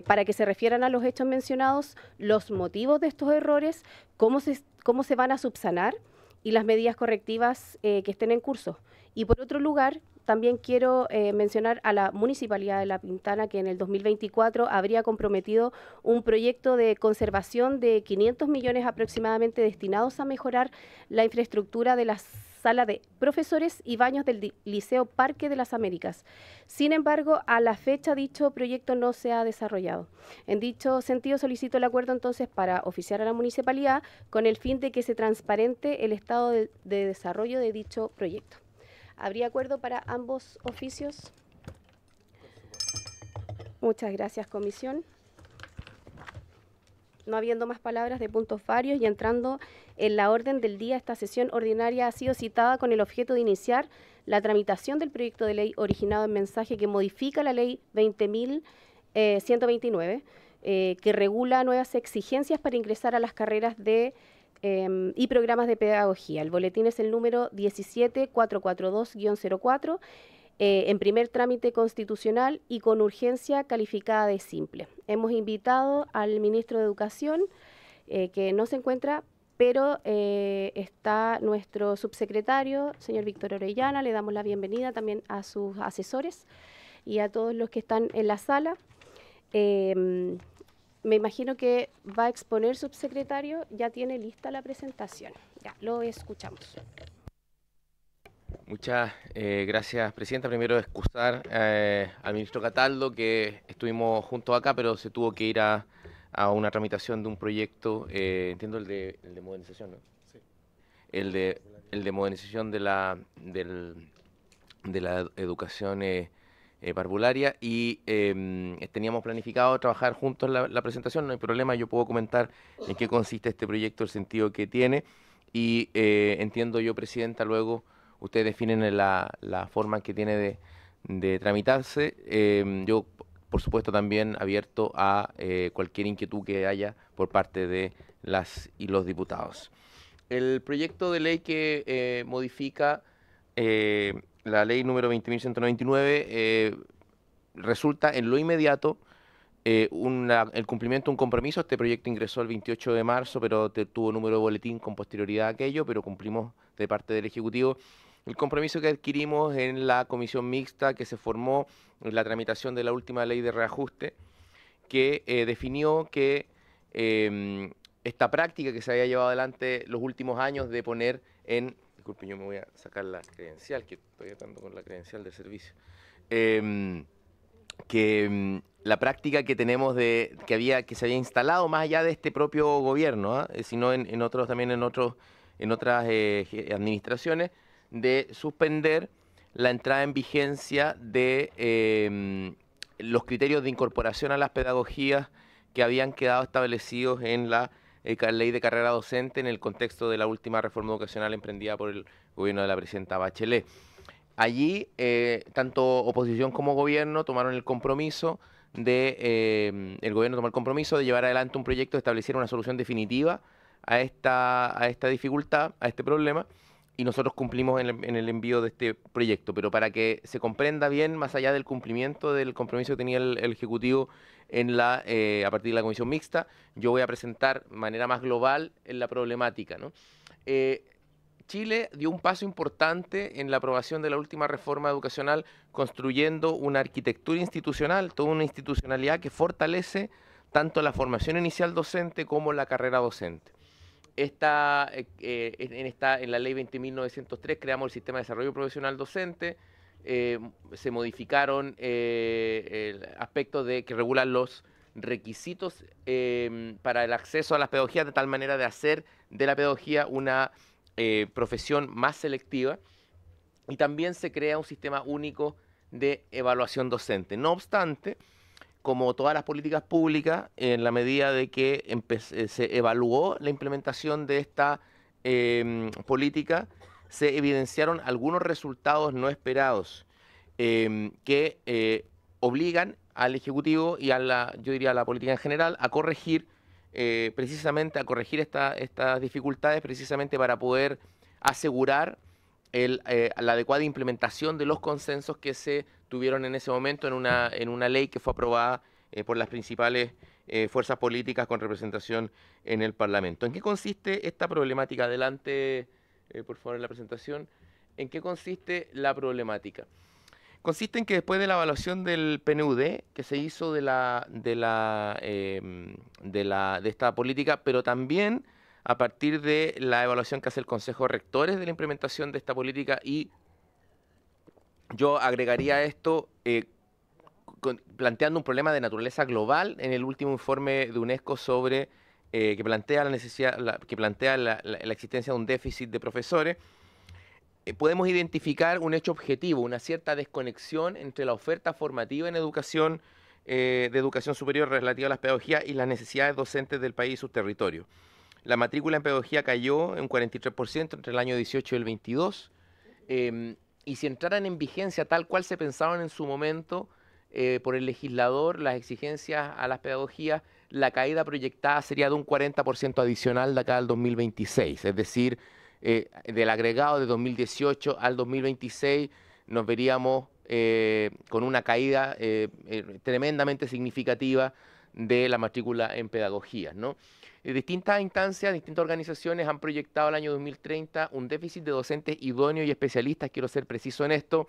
para que se refieran a los hechos mencionados, los motivos de estos errores, cómo se van a subsanar y las medidas correctivas que estén en curso. Y por otro lugar, también quiero mencionar a la Municipalidad de La Pintana, que en el 2024 habría comprometido un proyecto de conservación de 500 millones aproximadamente destinados a mejorar la infraestructura de las sala de profesores y baños del Liceo Parque de las Américas. Sin embargo, a la fecha dicho proyecto no se ha desarrollado. En dicho sentido, solicito el acuerdo entonces para oficiar a la municipalidad con el fin de que se transparente el estado de desarrollo de dicho proyecto. ¿Habría acuerdo para ambos oficios? Muchas gracias, comisión. No habiendo más palabras de puntos varios y entrando en la orden del día, esta sesión ordinaria ha sido citada con el objeto de iniciar la tramitación del proyecto de ley originado en mensaje que modifica la ley 20.129, que regula nuevas exigencias para ingresar a las carreras de y programas de pedagogía. El boletín es el número 17442-04, en primer trámite constitucional y con urgencia calificada de simple. Hemos invitado al ministro de Educación, que no se encuentra, pero está nuestro subsecretario, señor Víctor Orellana. Le damos la bienvenida también a sus asesores y a todos los que están en la sala. Me imagino que va a exponer, subsecretario, ya tiene lista la presentación. Ya, lo escuchamos. Muchas gracias, presidenta. Primero, excusar al ministro Cataldo, que estuvimos juntos acá, pero se tuvo que ir a una tramitación de un proyecto, entiendo el de modernización, ¿no? Sí. El de modernización de la educación parvularia, y teníamos planificado trabajar juntos la presentación. No hay problema, yo puedo comentar en qué consiste este proyecto, el sentido que tiene, y entiendo yo, presidenta, luego ustedes definen la forma que tiene de tramitarse. Yo, por supuesto, también abierto a cualquier inquietud que haya por parte de las y los diputados. El proyecto de ley que modifica la ley número 20.199 resulta en lo inmediato el cumplimiento de un compromiso. Este proyecto ingresó el 28 de marzo, pero tuvo número de boletín con posterioridad a aquello, pero cumplimos de parte del Ejecutivo el compromiso que adquirimos en la comisión mixta que se formó en la tramitación de la última ley de reajuste, que definió que esta práctica que se había llevado adelante los últimos años de poner en... Disculpen, yo me voy a sacar la credencial, que estoy atando con la credencial de servicio. La práctica que tenemos que se había instalado más allá de este propio gobierno, sino en otros también en otras administraciones, de suspender la entrada en vigencia de los criterios de incorporación a las pedagogías que habían quedado establecidos en la ley de carrera docente en el contexto de la última reforma educacional emprendida por el gobierno de la presidenta Bachelet. Allí, tanto oposición como gobierno tomaron el compromiso el gobierno tomó el compromiso de llevar adelante un proyecto que estableciera una solución definitiva a esta dificultad, a este problema, y nosotros cumplimos en el envío de este proyecto. Pero para que se comprenda bien, más allá del cumplimiento del compromiso que tenía el Ejecutivo a partir de la comisión mixta, yo voy a presentar de manera más global la problemática, ¿no? Chile dio un paso importante en la aprobación de la última reforma educacional, construyendo una arquitectura institucional, toda una institucionalidad que fortalece tanto la formación inicial docente como la carrera docente. En la ley 20.903 creamos el sistema de desarrollo profesional docente, se modificaron aspectos que regulan los requisitos para el acceso a las pedagogías, de tal manera de hacer de la pedagogía una profesión más selectiva, y también se crea un sistema único de evaluación docente. No obstante, como todas las políticas públicas, en la medida de que se evaluó la implementación de esta política, se evidenciaron algunos resultados no esperados que obligan al Ejecutivo y yo diría a la política en general a corregir estas dificultades, precisamente para poder asegurar la adecuada implementación de los consensos que se tuvieron en ese momento en una ley que fue aprobada por las principales fuerzas políticas con representación en el Parlamento. ¿En qué consiste esta problemática? Adelante, por favor, en la presentación. ¿En qué consiste la problemática? Consiste en que después de la evaluación del PNUD que se hizo de esta política, pero también a partir de la evaluación que hace el Consejo de Rectores de la implementación de esta política, y yo agregaría a esto planteando un problema de naturaleza global en el último informe de UNESCO sobre que plantea la necesidad, la existencia de un déficit de profesores. Podemos identificar un hecho objetivo, una cierta desconexión entre la oferta formativa en educación de educación superior relativa a las pedagogías y las necesidades docentes del país y sus territorios. La matrícula en pedagogía cayó en un 43% entre el año 18 y el 22, y si entraran en vigencia tal cual se pensaron en su momento por el legislador las exigencias a las pedagogías, la caída proyectada sería de un 40% adicional de acá al 2026, es decir, del agregado de 2018 al 2026 nos veríamos con una caída tremendamente significativa de la matrícula en pedagogía, ¿no? Distintas instancias, distintas organizaciones han proyectado el año 2030 un déficit de docentes idóneos y especialistas, quiero ser preciso en esto,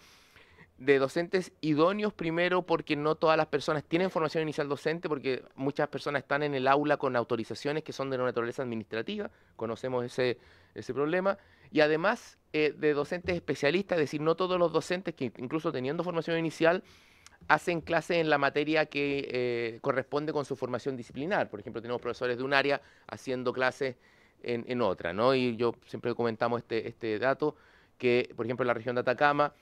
de docentes idóneos primero porque no todas las personas tienen formación inicial docente, porque muchas personas están en el aula con autorizaciones que son de naturaleza administrativa, conocemos ese problema, y además de docentes especialistas, es decir, no todos los docentes que incluso teniendo formación inicial hacen clases en la materia que corresponde con su formación disciplinar. Por ejemplo, tenemos profesores de un área haciendo clases en otra, ¿no? Y yo siempre comentamos este dato, que por ejemplo en la región de Atacama,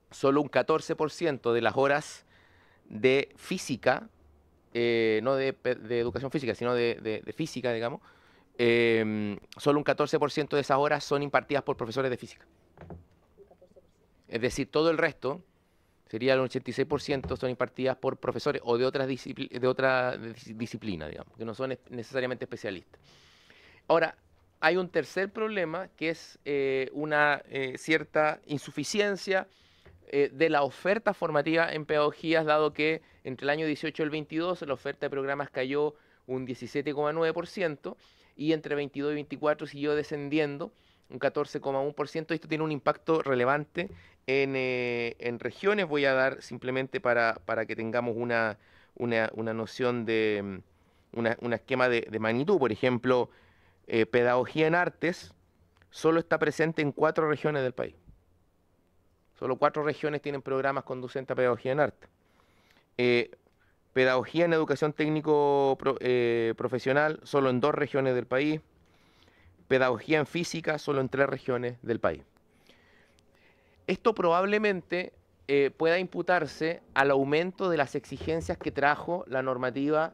solo un 14% de las horas de física, no de educación física, sino de física, digamos, solo un 14% de esas horas son impartidas por profesores de física. Es decir, todo el resto, sería el 86%, son impartidas por profesores o de otra disciplina, digamos, que no son necesariamente especialistas. Ahora, hay un tercer problema, que es una cierta insuficiencia de la oferta formativa en pedagogías, dado que entre el año 18 y el 22 la oferta de programas cayó un 17,9% y entre 22 y 24 siguió descendiendo un 14,1%. Esto tiene un impacto relevante en regiones. Voy a dar simplemente para que tengamos una noción de un esquema de magnitud. Por ejemplo, pedagogía en artes solo está presente en 4 regiones del país. Solo 4 regiones tienen programas conducentes a pedagogía en arte. Pedagogía en educación técnico profesional, solo en 2 regiones del país. Pedagogía en física, solo en 3 regiones del país. Esto probablemente pueda imputarse al aumento de las exigencias que trajo la normativa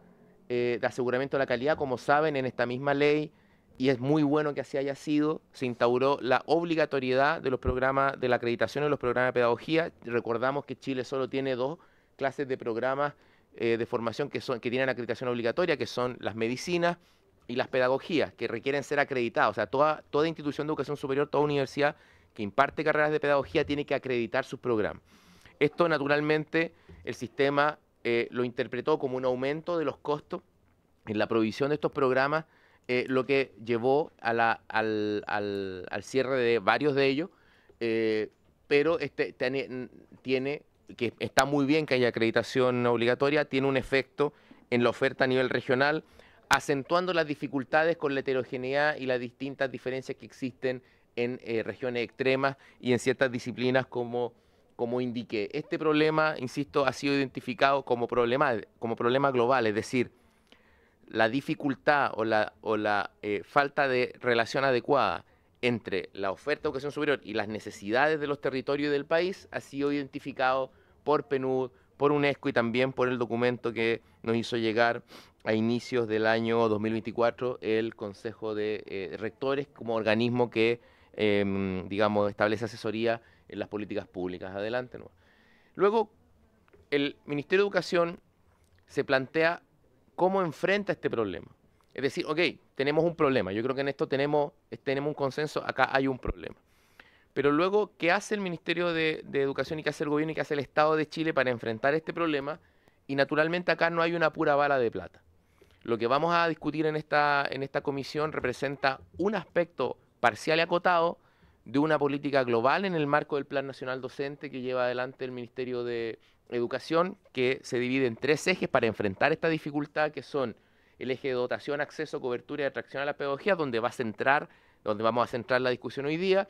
de aseguramiento de la calidad. Como saben, en esta misma ley, y es muy bueno que así haya sido, se instauró la obligatoriedad de los programas de la acreditación en los programas de pedagogía. Recordamos que Chile solo tiene 2 clases de programas de formación que tienen acreditación obligatoria, que son las medicinas y las pedagogías, que requieren ser acreditadas. O sea, toda institución de educación superior, toda universidad que imparte carreras de pedagogía tiene que acreditar sus programas. Esto, naturalmente, el sistema lo interpretó como un aumento de los costos en la provisión de estos programas, lo que llevó al cierre de varios de ellos, pero que está muy bien que haya acreditación obligatoria, tiene un efecto en la oferta a nivel regional, acentuando las dificultades con la heterogeneidad y las distintas diferencias que existen en regiones extremas y en ciertas disciplinas como indiqué. Este problema, insisto, ha sido identificado como problema global, es decir, la dificultad o la falta de relación adecuada entre la oferta de educación superior y las necesidades de los territorios del país ha sido identificado por PNUD, por UNESCO y también por el documento que nos hizo llegar a inicios del año 2024 el Consejo de Rectores como organismo que, digamos, establece asesoría en las políticas públicas. Adelante, ¿no? Luego, el Ministerio de Educación se plantea cómo enfrenta este problema. Es decir, ok, tenemos un problema. Yo creo que en esto tenemos un consenso, acá hay un problema. Pero luego, ¿qué hace el Ministerio de Educación y qué hace el Gobierno y qué hace el Estado de Chile para enfrentar este problema? Y naturalmente acá no hay una pura bala de plata. Lo que vamos a discutir en esta comisión representa un aspecto parcial y acotado de una política global en el marco del Plan Nacional Docente que lleva adelante el Ministerio de Educación, que se divide en 3 ejes para enfrentar esta dificultad, que son el eje de dotación, acceso, cobertura y atracción a la pedagogía, donde vamos a centrar la discusión hoy día,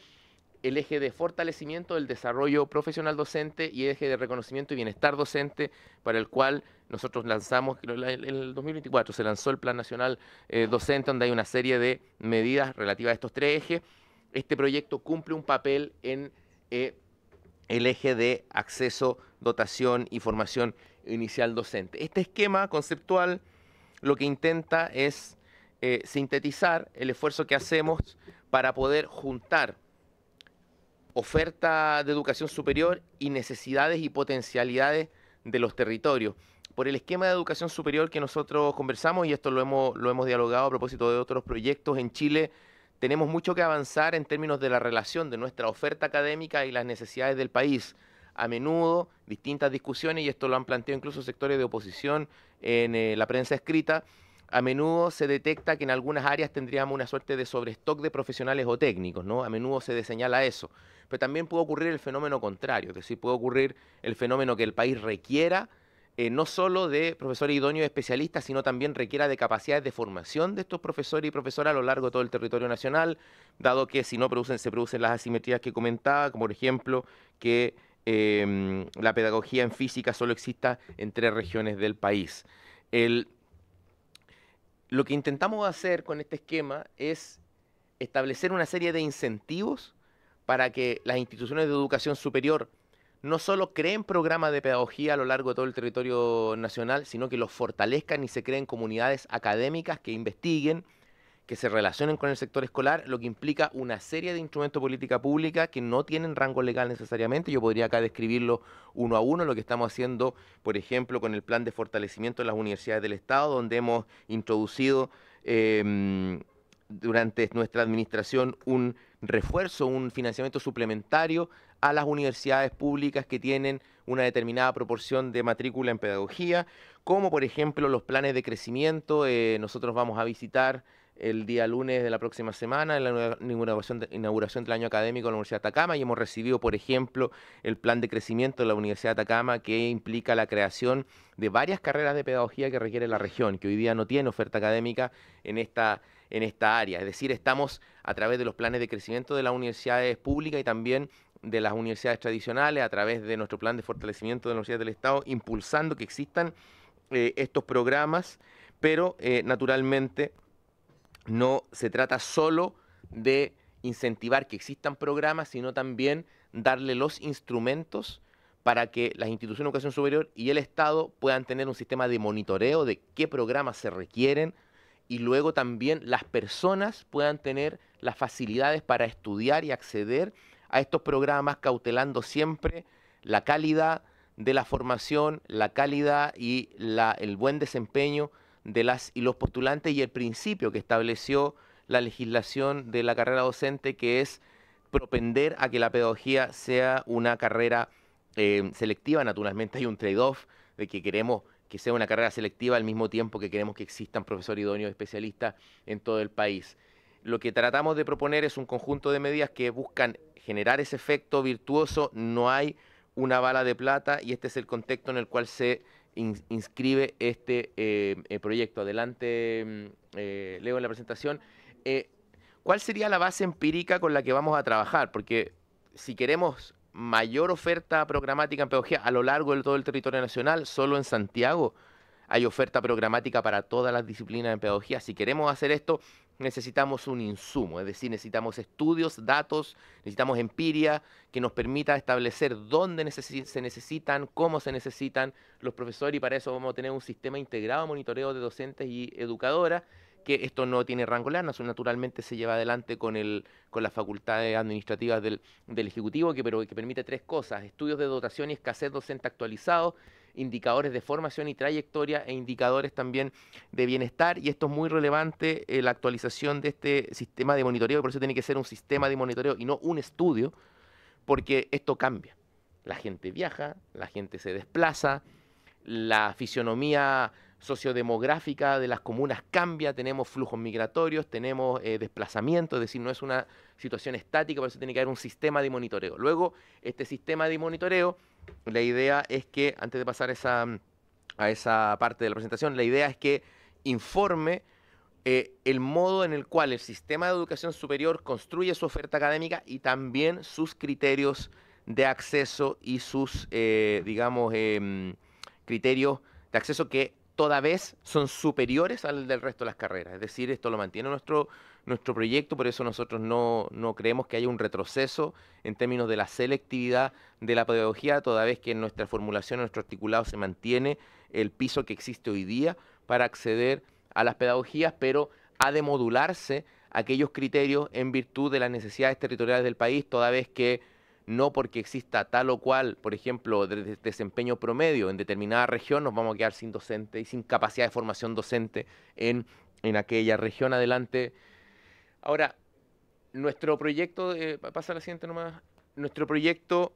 el eje de fortalecimiento del desarrollo profesional docente y el eje de reconocimiento y bienestar docente, para el cual nosotros lanzamos, en el 2024 se lanzó el Plan Nacional Docente, donde hay una serie de medidas relativas a estos tres ejes. Este proyecto cumple un papel en el eje de acceso, dotación y formación inicial docente. Este esquema conceptual lo que intenta es sintetizar el esfuerzo que hacemos para poder juntar oferta de educación superior y necesidades y potencialidades de los territorios. Por el esquema de educación superior que nosotros conversamos, y esto lo hemos dialogado a propósito de otros proyectos en Chile, tenemos mucho que avanzar en términos de la relación de nuestra oferta académica y las necesidades del país. A menudo, distintas discusiones, y esto lo han planteado incluso sectores de oposición en la prensa escrita, a menudo se detecta que en algunas áreas tendríamos una suerte de sobrestock de profesionales o técnicos, ¿no? A menudo se señala eso. Pero también puede ocurrir el fenómeno contrario, es decir, puede ocurrir el fenómeno que el país requiera no solo de profesores idóneos especialistas, sino también requiera de capacidades de formación de estos profesores y profesoras a lo largo de todo el territorio nacional, dado que si no se producen las asimetrías que comentaba, como por ejemplo que la pedagogía en física solo exista en 3 regiones del país. Lo que intentamos hacer con este esquema es establecer una serie de incentivos para que las instituciones de educación superior no solo creen programas de pedagogía a lo largo de todo el territorio nacional, sino que los fortalezcan y se creen comunidades académicas que investiguen, que se relacionen con el sector escolar, lo que implica una serie de instrumentos de política pública que no tienen rango legal necesariamente. Yo podría acá describirlo uno a uno, lo que estamos haciendo, por ejemplo, con el plan de fortalecimiento de las universidades del Estado, donde hemos introducido durante nuestra administración un refuerzo, un financiamiento suplementario a las universidades públicas que tienen una determinada proporción de matrícula en pedagogía, como por ejemplo los planes de crecimiento. Nosotros vamos a visitar el día lunes de la próxima semana en la inauguración del año académico de la Universidad de Atacama, y hemos recibido, por ejemplo, el plan de crecimiento de la Universidad de Atacama, que implica la creación de varias carreras de pedagogía que requiere la región, que hoy día no tiene oferta académica en esta área. Es decir, estamos a través de los planes de crecimiento de las universidades públicas y también de las universidades tradicionales, a través de nuestro plan de fortalecimiento de la Universidad del Estado, impulsando que existan estos programas, pero naturalmente no se trata solo de incentivar que existan programas, sino también darle los instrumentos para que las instituciones de educación superior y el Estado puedan tener un sistema de monitoreo de qué programas se requieren, y luego también las personas puedan tener las facilidades para estudiar y acceder a estos programas, cautelando siempre la calidad de la formación, la calidad y el buen desempeño de las y los postulantes, y el principio que estableció la legislación de la carrera docente, que es propender a que la pedagogía sea una carrera selectiva. Naturalmente hay un trade-off de que queremos que sea una carrera selectiva al mismo tiempo que queremos que existan profesores idóneos especialistas en todo el país. Lo que tratamos de proponer es un conjunto de medidas que buscan generar ese efecto virtuoso. No hay una bala de plata, y este es el contexto en el cual se inscribe este proyecto. Adelante, leo en la presentación. ¿Cuál sería la base empírica con la que vamos a trabajar? Porque si queremos mayor oferta programática en pedagogía a lo largo de todo el territorio nacional, solo en Santiago hay oferta programática para todas las disciplinas en pedagogía. Si queremos hacer esto, necesitamos un insumo, es decir, necesitamos estudios, datos, necesitamos empiria que nos permita establecer dónde se necesitan, cómo se necesitan los profesores, y para eso vamos a tener un sistema integrado de monitoreo de docentes y educadoras, que esto no tiene rango legal, naturalmente se lleva adelante con las facultades administrativas del Ejecutivo, que permite 3 cosas: estudios de dotación y escasez docente actualizados, indicadores de formación y trayectoria, e indicadores también de bienestar. Y esto es muy relevante, la actualización de este sistema de monitoreo, y por eso tiene que ser un sistema de monitoreo y no un estudio, porque esto cambia. La gente viaja, la gente se desplaza, la fisionomía sociodemográfica de las comunas cambia, tenemos flujos migratorios, tenemos desplazamiento, es decir, no es una situación estática, por eso tiene que haber un sistema de monitoreo. Luego, este sistema de monitoreo, la idea es que, antes de pasar a esa parte de la presentación, la idea es que informe el modo en el cual el sistema de educación superior construye su oferta académica y también sus criterios de acceso y sus, criterios de acceso que toda vez son superiores al del resto de las carreras. Es decir, esto lo mantiene nuestro proyecto, por eso nosotros no creemos que haya un retroceso en términos de la selectividad de la pedagogía, toda vez que en nuestra formulación, en nuestro articulado se mantiene el piso que existe hoy día para acceder a las pedagogías, pero ha de modularse aquellos criterios en virtud de las necesidades territoriales del país, toda vez que no porque exista tal o cual, por ejemplo, desempeño promedio en determinada región, nos vamos a quedar sin docente y sin capacidad de formación docente en aquella región. Adelante. Ahora, nuestro proyecto, pasa a la siguiente nomás, nuestro proyecto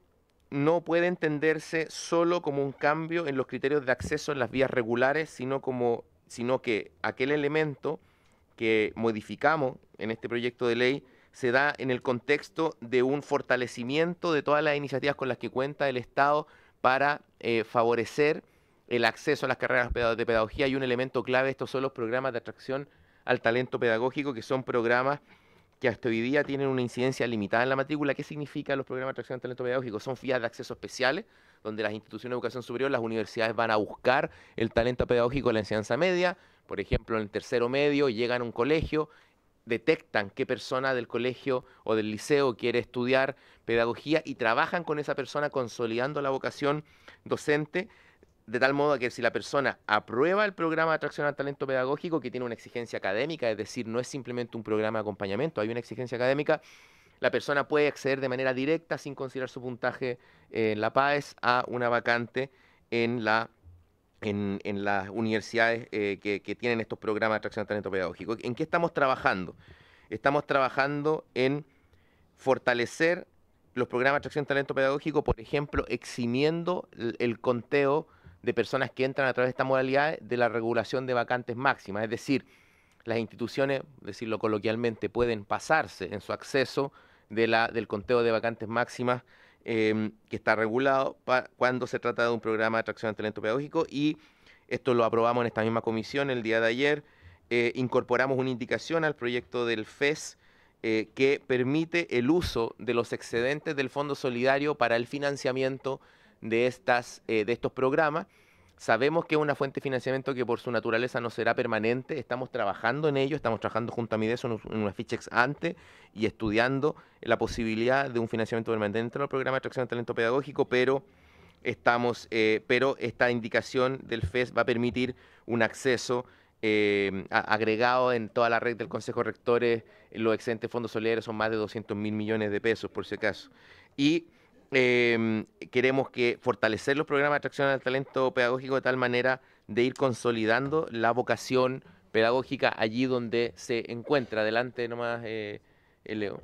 no puede entenderse solo como un cambio en los criterios de acceso en las vías regulares, sino que aquel elemento que modificamos en este proyecto de ley se da en el contexto de un fortalecimiento de todas las iniciativas con las que cuenta el Estado para favorecer el acceso a las carreras de pedagogía. Y un elemento clave, estos son los programas de atracción al talento pedagógico, que son programas que hasta hoy día tienen una incidencia limitada en la matrícula. ¿Qué significa los programas de atracción al talento pedagógico? Son vías de acceso especiales, donde las instituciones de educación superior, las universidades van a buscar el talento pedagógico en la enseñanza media. Por ejemplo, en el tercero medio llegan a un colegio, detectan qué persona del colegio o del liceo quiere estudiar pedagogía y trabajan con esa persona consolidando la vocación docente, de tal modo que si la persona aprueba el programa de atracción al talento pedagógico, que tiene una exigencia académica, es decir, no es simplemente un programa de acompañamiento, hay una exigencia académica, la persona puede acceder de manera directa, sin considerar su puntaje en la PAES, a una vacante en las universidades que tienen estos programas de atracción al talento pedagógico. ¿En qué estamos trabajando? Estamos trabajando en fortalecer los programas de atracción al talento pedagógico, por ejemplo, eximiendo el conteo de personas que entran a través de esta modalidad de la regulación de vacantes máximas. Es decir, las instituciones, decirlo coloquialmente, pueden pasarse en su acceso del conteo de vacantes máximas que está regulado cuando se trata de un programa de atracción al talento pedagógico, y esto lo aprobamos en esta misma comisión el día de ayer. Incorporamos una indicación al proyecto del FES que permite el uso de los excedentes del Fondo Solidario para el financiamiento de estos programas. Sabemos que es una fuente de financiamiento que por su naturaleza no será permanente. Estamos trabajando en ello, estamos trabajando junto a Mideso en una ficha ex ante y estudiando la posibilidad de un financiamiento permanente dentro del programa de atracción al talento pedagógico, pero esta indicación del FES va a permitir un acceso agregado en toda la red del Consejo de Rectores. Los excedentes fondos solidarios son más de 200.000 millones de pesos, por si acaso. Y queremos fortalecer los programas de atracción al talento pedagógico de tal manera de ir consolidando la vocación pedagógica allí donde se encuentra. Adelante nomás, Leo.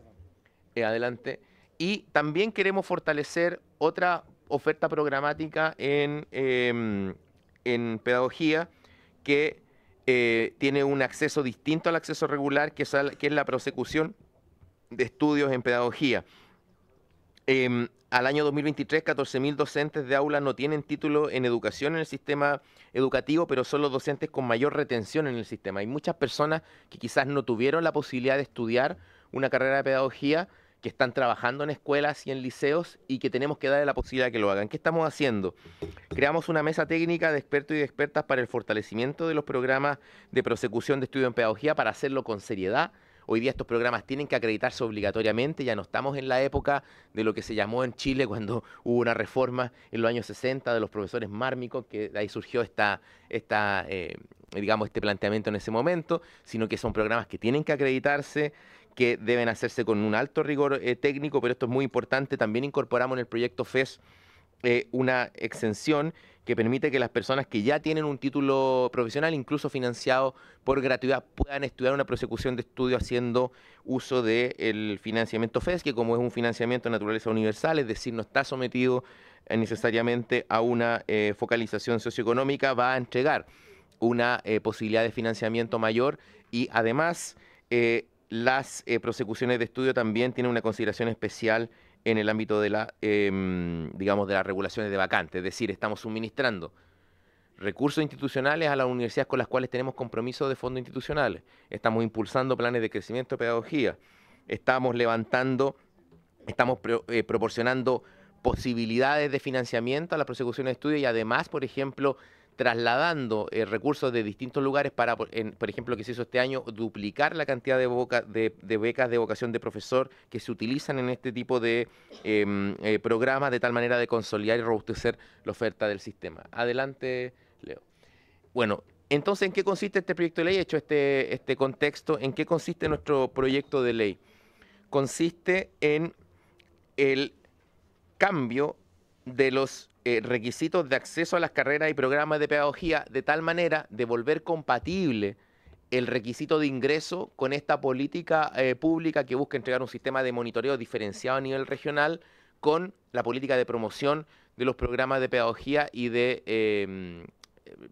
Adelante. Y también queremos fortalecer otra oferta programática en pedagogía que tiene un acceso distinto al acceso regular, que es la prosecución de estudios en pedagogía. Al año 2023, 14.000 docentes de aula no tienen título en educación en el sistema educativo, pero son los docentes con mayor retención en el sistema. Hay muchas personas que quizás no tuvieron la posibilidad de estudiar una carrera de pedagogía, que están trabajando en escuelas y en liceos y que tenemos que darle la posibilidad de que lo hagan. ¿Qué estamos haciendo? Creamos una mesa técnica de expertos y de expertas para el fortalecimiento de los programas de prosecución de estudio en pedagogía, para hacerlo con seriedad. Hoy día estos programas tienen que acreditarse obligatoriamente, ya no estamos en la época de lo que se llamó en Chile cuando hubo una reforma en los años 60 de los profesores mármicos, que de ahí surgió este planteamiento en ese momento, sino que son programas que tienen que acreditarse, que deben hacerse con un alto rigor técnico, pero esto es muy importante. También incorporamos en el proyecto FES una exención que permite que las personas que ya tienen un título profesional, incluso financiado por gratuidad, puedan estudiar una prosecución de estudio haciendo uso del financiamiento FES, que como es un financiamiento de naturaleza universal, es decir, no está sometido necesariamente a una focalización socioeconómica, va a entregar una posibilidad de financiamiento mayor, y además las prosecuciones de estudio también tienen una consideración especial en el ámbito de de las regulaciones de vacantes. Es decir, estamos suministrando recursos institucionales a las universidades con las cuales tenemos compromisos de fondos institucionales. Estamos impulsando planes de crecimiento de pedagogía. Estamos proporcionando posibilidades de financiamiento a la prosecución de estudios y además, por ejemplo, trasladando recursos de distintos lugares para, por ejemplo, que se hizo este año, duplicar la cantidad de becas de vocación de profesor que se utilizan en este tipo de programas, de tal manera de consolidar y robustecer la oferta del sistema. Adelante, Leo. Bueno, entonces, ¿en qué consiste este proyecto de ley? Hecho este contexto, ¿en qué consiste nuestro proyecto de ley? Consiste en el cambio de los requisitos de acceso a las carreras y programas de pedagogía de tal manera de volver compatible el requisito de ingreso con esta política pública que busca entregar un sistema de monitoreo diferenciado a nivel regional con la política de promoción de los programas de pedagogía y de,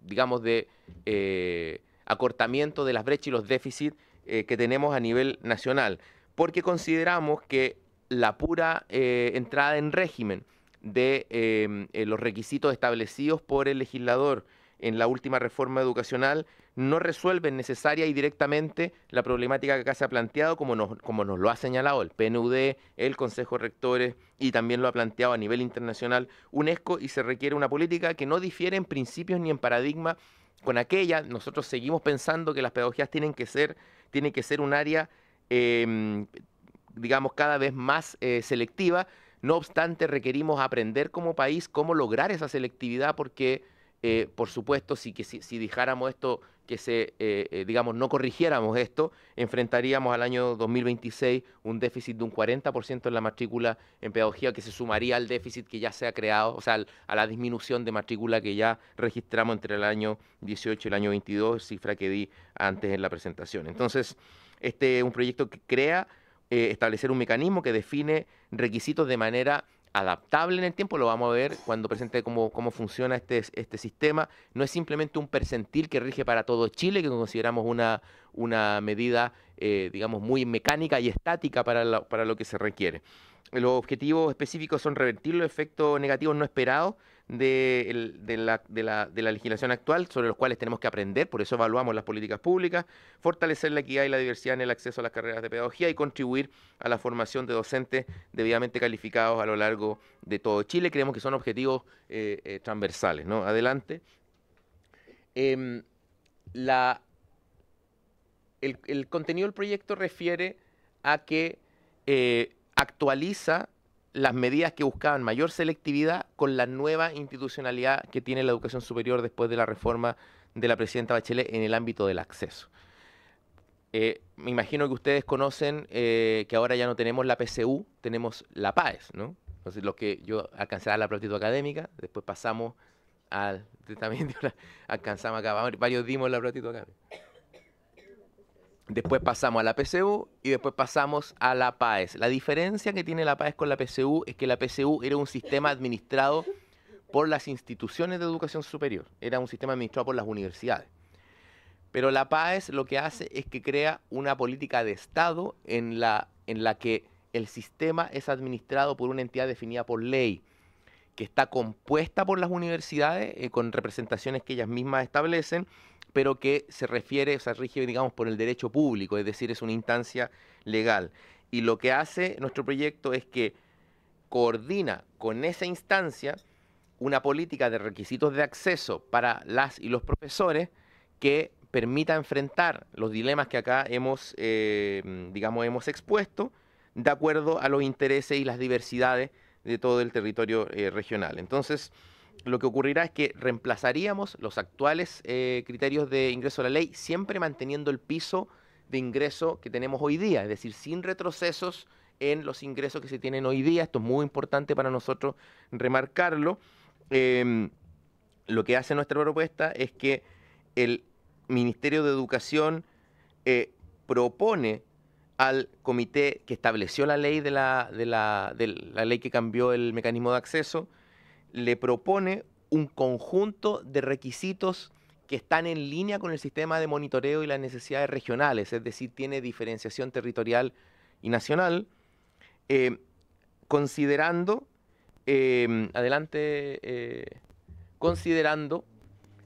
digamos, de acortamiento de las brechas y los déficits que tenemos a nivel nacional. Porque consideramos que la pura entrada en régimen de los requisitos establecidos por el legislador en la última reforma educacional no resuelven necesaria y directamente la problemática que acá se ha planteado, como nos lo ha señalado el PNUD, el Consejo de Rectores y también lo ha planteado a nivel internacional UNESCO, y se requiere una política que no difiere en principios ni en paradigma con aquella. Nosotros seguimos pensando que las pedagogías tienen que ser un área digamos, cada vez más selectiva. No obstante, requerimos aprender como país cómo lograr esa selectividad, porque, por supuesto, si dejáramos esto, digamos, no corrigiéramos esto, enfrentaríamos al año 2026 un déficit de un 40% en la matrícula en pedagogía, que se sumaría al déficit que ya se ha creado, o sea, a la disminución de matrícula que ya registramos entre el año 18 y el año 22, cifra que di antes en la presentación. Entonces, este es un proyecto que crea establecer un mecanismo que define requisitos de manera adaptable en el tiempo. Lo vamos a ver cuando presente cómo funciona este sistema. No es simplemente un percentil que rige para todo Chile, que consideramos una medida, digamos, muy mecánica y estática para lo que se requiere. Los objetivos específicos son revertir los efectos negativos no esperados de la legislación actual, sobre los cuales tenemos que aprender, por eso evaluamos las políticas públicas, fortalecer la equidad y la diversidad en el acceso a las carreras de pedagogía y contribuir a la formación de docentes debidamente calificados a lo largo de todo Chile. Creemos que son objetivos transversales, ¿no? Adelante. El contenido del proyecto refiere a que actualiza las medidas que buscaban mayor selectividad con la nueva institucionalidad que tiene la educación superior después de la reforma de la presidenta Bachelet en el ámbito del acceso. Me imagino que ustedes conocen que ahora ya no tenemos la PCU, tenemos la PAES, ¿no? Entonces, los que yo alcancé a la aptitud académica, después pasamos al... También alcanzamos acá, varios dimos la aptitud académica. Después pasamos a la PCU y después pasamos a la PAES. La diferencia que tiene la PAES con la PCU es que la PCU era un sistema administrado por las instituciones de educación superior. Era un sistema administrado por las universidades. Pero la PAES lo que hace es que crea una política de Estado en la que el sistema es administrado por una entidad definida por ley, que está compuesta por las universidades con representaciones que ellas mismas establecen, pero que se refiere, o sea, rige, digamos, por el derecho público, es decir, es una instancia legal. Y lo que hace nuestro proyecto es que coordina con esa instancia una política de requisitos de acceso para las y los profesores que permita enfrentar los dilemas que acá hemos expuesto de acuerdo a los intereses y las diversidades de todo el territorio regional. Entonces, lo que ocurrirá es que reemplazaríamos los actuales criterios de ingreso a la ley, siempre manteniendo el piso de ingreso que tenemos hoy día, es decir, sin retrocesos en los ingresos que se tienen hoy día. Esto es muy importante para nosotros remarcarlo. Lo que hace nuestra propuesta es que el Ministerio de Educación propone al comité que estableció la ley de la ley que cambió el mecanismo de acceso, le propone un conjunto de requisitos que están en línea con el sistema de monitoreo y las necesidades regionales, es decir, tiene diferenciación territorial y nacional, considerando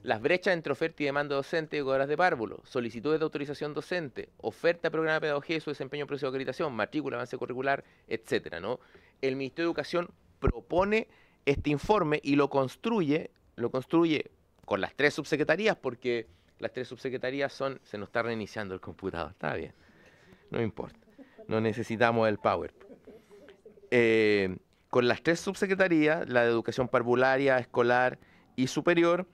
las brechas entre oferta y demanda docente y horas de párvulo, solicitudes de autorización docente, oferta de programa de pedagogía y su desempeño en proceso de acreditación, matrícula, avance curricular, etcétera, ¿no? El Ministerio de Educación propone este informe y lo construye con las 3 subsecretarías, porque las 3 subsecretarías se nos está reiniciando el computador, está bien, no importa, no necesitamos el PowerPoint. Con las 3 subsecretarías, la de Educación Parvularia, Escolar y Superior,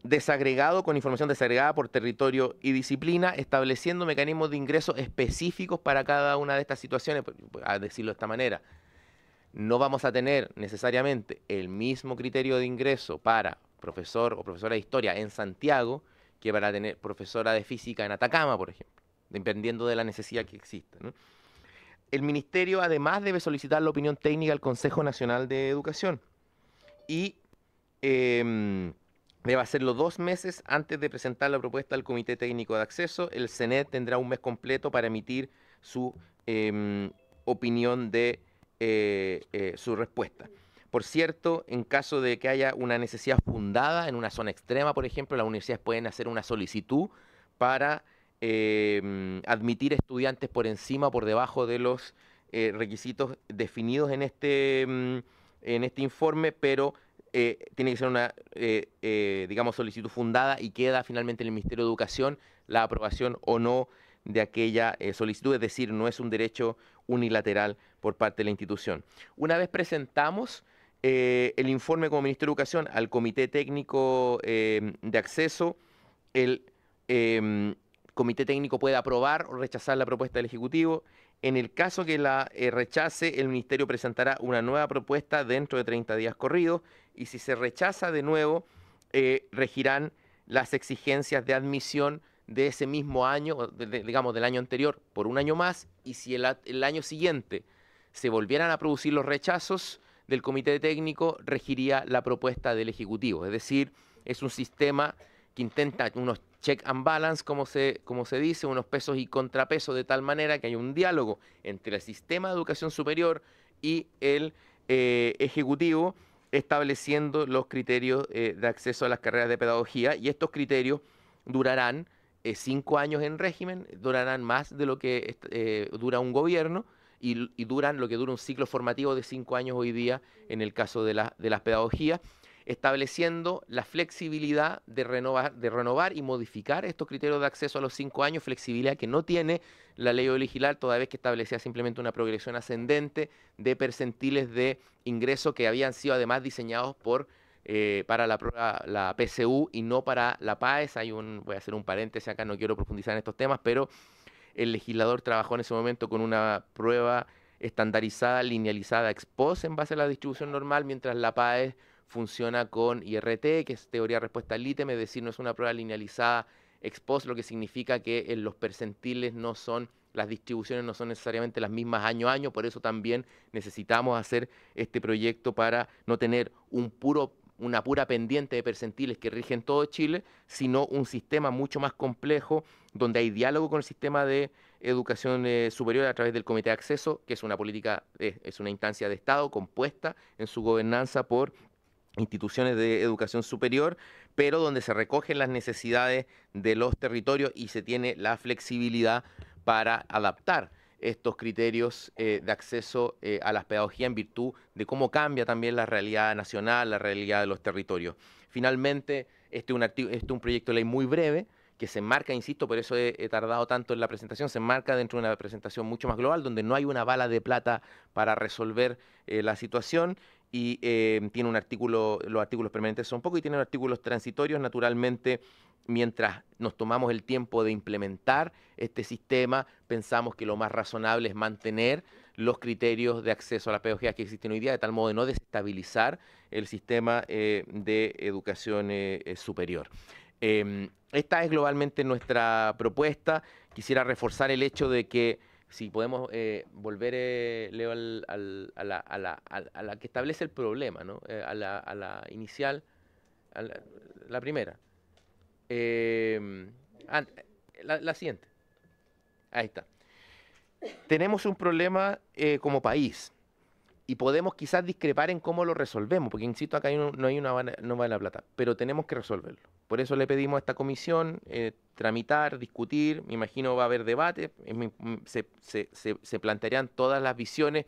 desagregado, con información desagregada por territorio y disciplina, estableciendo mecanismos de ingreso específicos para cada una de estas situaciones, a decirlo de esta manera. No vamos a tener necesariamente el mismo criterio de ingreso para profesor o profesora de historia en Santiago que para tener profesora de física en Atacama, por ejemplo, dependiendo de la necesidad que exista, ¿no? El Ministerio además debe solicitar la opinión técnica al Consejo Nacional de Educación y debe hacerlo 2 meses antes de presentar la propuesta al Comité Técnico de Acceso. El CENET tendrá un mes completo para emitir su opinión de su respuesta. Por cierto, en caso de que haya una necesidad fundada en una zona extrema, por ejemplo, las universidades pueden hacer una solicitud para admitir estudiantes por encima o por debajo de los requisitos definidos en este informe, pero tiene que ser una, digamos, solicitud fundada y queda finalmente en el Ministerio de Educación la aprobación o no de aquella solicitud, es decir, no es un derecho unilateral por parte de la institución. Una vez presentamos el informe como Ministerio de Educación al Comité Técnico de Acceso, el Comité Técnico puede aprobar o rechazar la propuesta del Ejecutivo. En el caso que la rechace, el Ministerio presentará una nueva propuesta dentro de 30 días corridos y si se rechaza de nuevo, regirán las exigencias de admisión de ese mismo año, digamos del año anterior, por un año más, y si el año siguiente se volvieran a producir los rechazos del Comité Técnico, regiría la propuesta del Ejecutivo. Es decir, es un sistema que intenta unos check and balance, como se dice, unos pesos y contrapesos, de tal manera que hay un diálogo entre el sistema de educación superior y el Ejecutivo, estableciendo los criterios de acceso a las carreras de pedagogía, y estos criterios durarán 5 años en régimen, durarán más de lo que dura un gobierno, y duran lo que dura un ciclo formativo de 5 años hoy día en el caso de las pedagogías, estableciendo la flexibilidad de renovar y modificar estos criterios de acceso a los 5 años, flexibilidad que no tiene la ley legislar, toda vez que establecía simplemente una progresión ascendente de percentiles de ingreso que habían sido además diseñados para la PSU y no para la PAES. Voy a hacer un paréntesis acá, no quiero profundizar en estos temas, pero el legislador trabajó en ese momento con una prueba estandarizada, linealizada ex post en base a la distribución normal, mientras la PAES funciona con IRT, que es teoría de respuesta al ítem, es decir, no es una prueba linealizada ex post, lo que significa que los percentiles las distribuciones no son necesariamente las mismas año a año, por eso también necesitamos hacer este proyecto para no tener una pura pendiente de percentiles que rigen todo Chile, sino un sistema mucho más complejo, donde hay diálogo con el sistema de educación superior a través del Comité de Acceso, que es una política, es una instancia de Estado compuesta en su gobernanza por instituciones de educación superior, pero donde se recogen las necesidades de los territorios y se tiene la flexibilidad para adaptar estos criterios de acceso a las pedagogías en virtud de cómo cambia también la realidad nacional, la realidad de los territorios. Finalmente, este es un proyecto de ley muy breve, que se enmarca, insisto, por eso he tardado tanto en la presentación, se enmarca dentro de una presentación mucho más global, donde no hay una bala de plata para resolver la situación, y tiene los artículos permanentes son pocos y tiene artículos transitorios. Naturalmente, mientras nos tomamos el tiempo de implementar este sistema, pensamos que lo más razonable es mantener los criterios de acceso a la pedagogía que existen hoy día, de tal modo de no desestabilizar el sistema de educación superior. Esta es globalmente nuestra propuesta. Quisiera reforzar el hecho de que si podemos volver, Leo, a la que establece el problema, ¿no? A la inicial, la primera. La siguiente. Ahí está. Tenemos un problema como país y podemos quizás discrepar en cómo lo resolvemos, porque insisto, acá no vale la plata, pero tenemos que resolverlo. Por eso le pedimos a esta comisión tramitar, discutir, me imagino va a haber debate, se plantearán todas las visiones,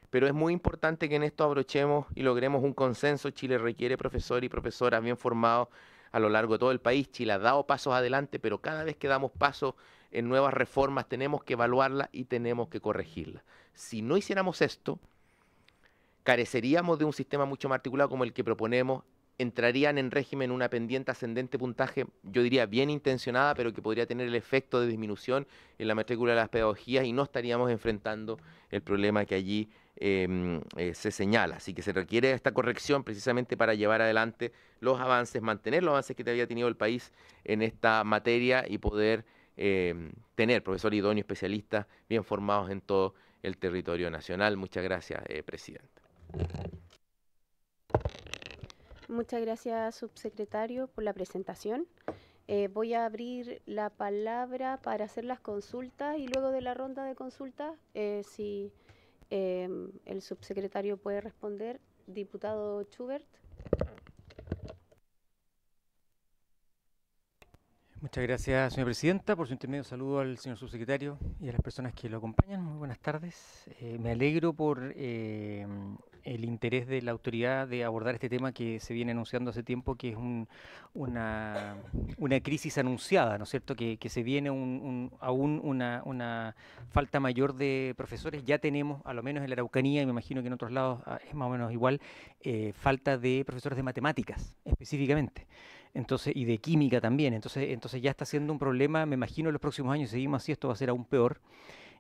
pero es muy importante que en esto abrochemos y logremos un consenso. Chile requiere profesores y profesoras bien formados a lo largo de todo el país. Chile ha dado pasos adelante, pero cada vez que damos pasos en nuevas reformas tenemos que evaluarlas y tenemos que corregirlas. Si no hiciéramos esto, careceríamos de un sistema mucho más articulado como el que proponemos, entrarían en régimen una pendiente ascendente puntaje, yo diría bien intencionada, pero que podría tener el efecto de disminución en la matrícula de las pedagogías y no estaríamos enfrentando el problema que allí se señala. Así que se requiere esta corrección precisamente para llevar adelante los avances, mantener los avances que había tenido el país en esta materia y poder tener profesores idóneos, especialistas bien formados en todo el territorio nacional. Muchas gracias, Presidenta. Muchas gracias, subsecretario, por la presentación. Voy a abrir la palabra para hacer las consultas y luego de la ronda de consultas, si el subsecretario puede responder. Diputado Schubert. Muchas gracias, señora presidenta. Por su intermedio saludo al señor subsecretario y a las personas que lo acompañan. Muy buenas tardes. Me alegro por el interés de la autoridad de abordar este tema que se viene anunciando hace tiempo, que es una crisis anunciada, ¿no es cierto? Que se viene aún una falta mayor de profesores. Ya tenemos, a lo menos en la Araucanía, y me imagino que en otros lados es más o menos igual, falta de profesores de matemáticas específicamente. Entonces, y de química también. Entonces ya está siendo un problema, me imagino en los próximos años, si seguimos así, esto va a ser aún peor.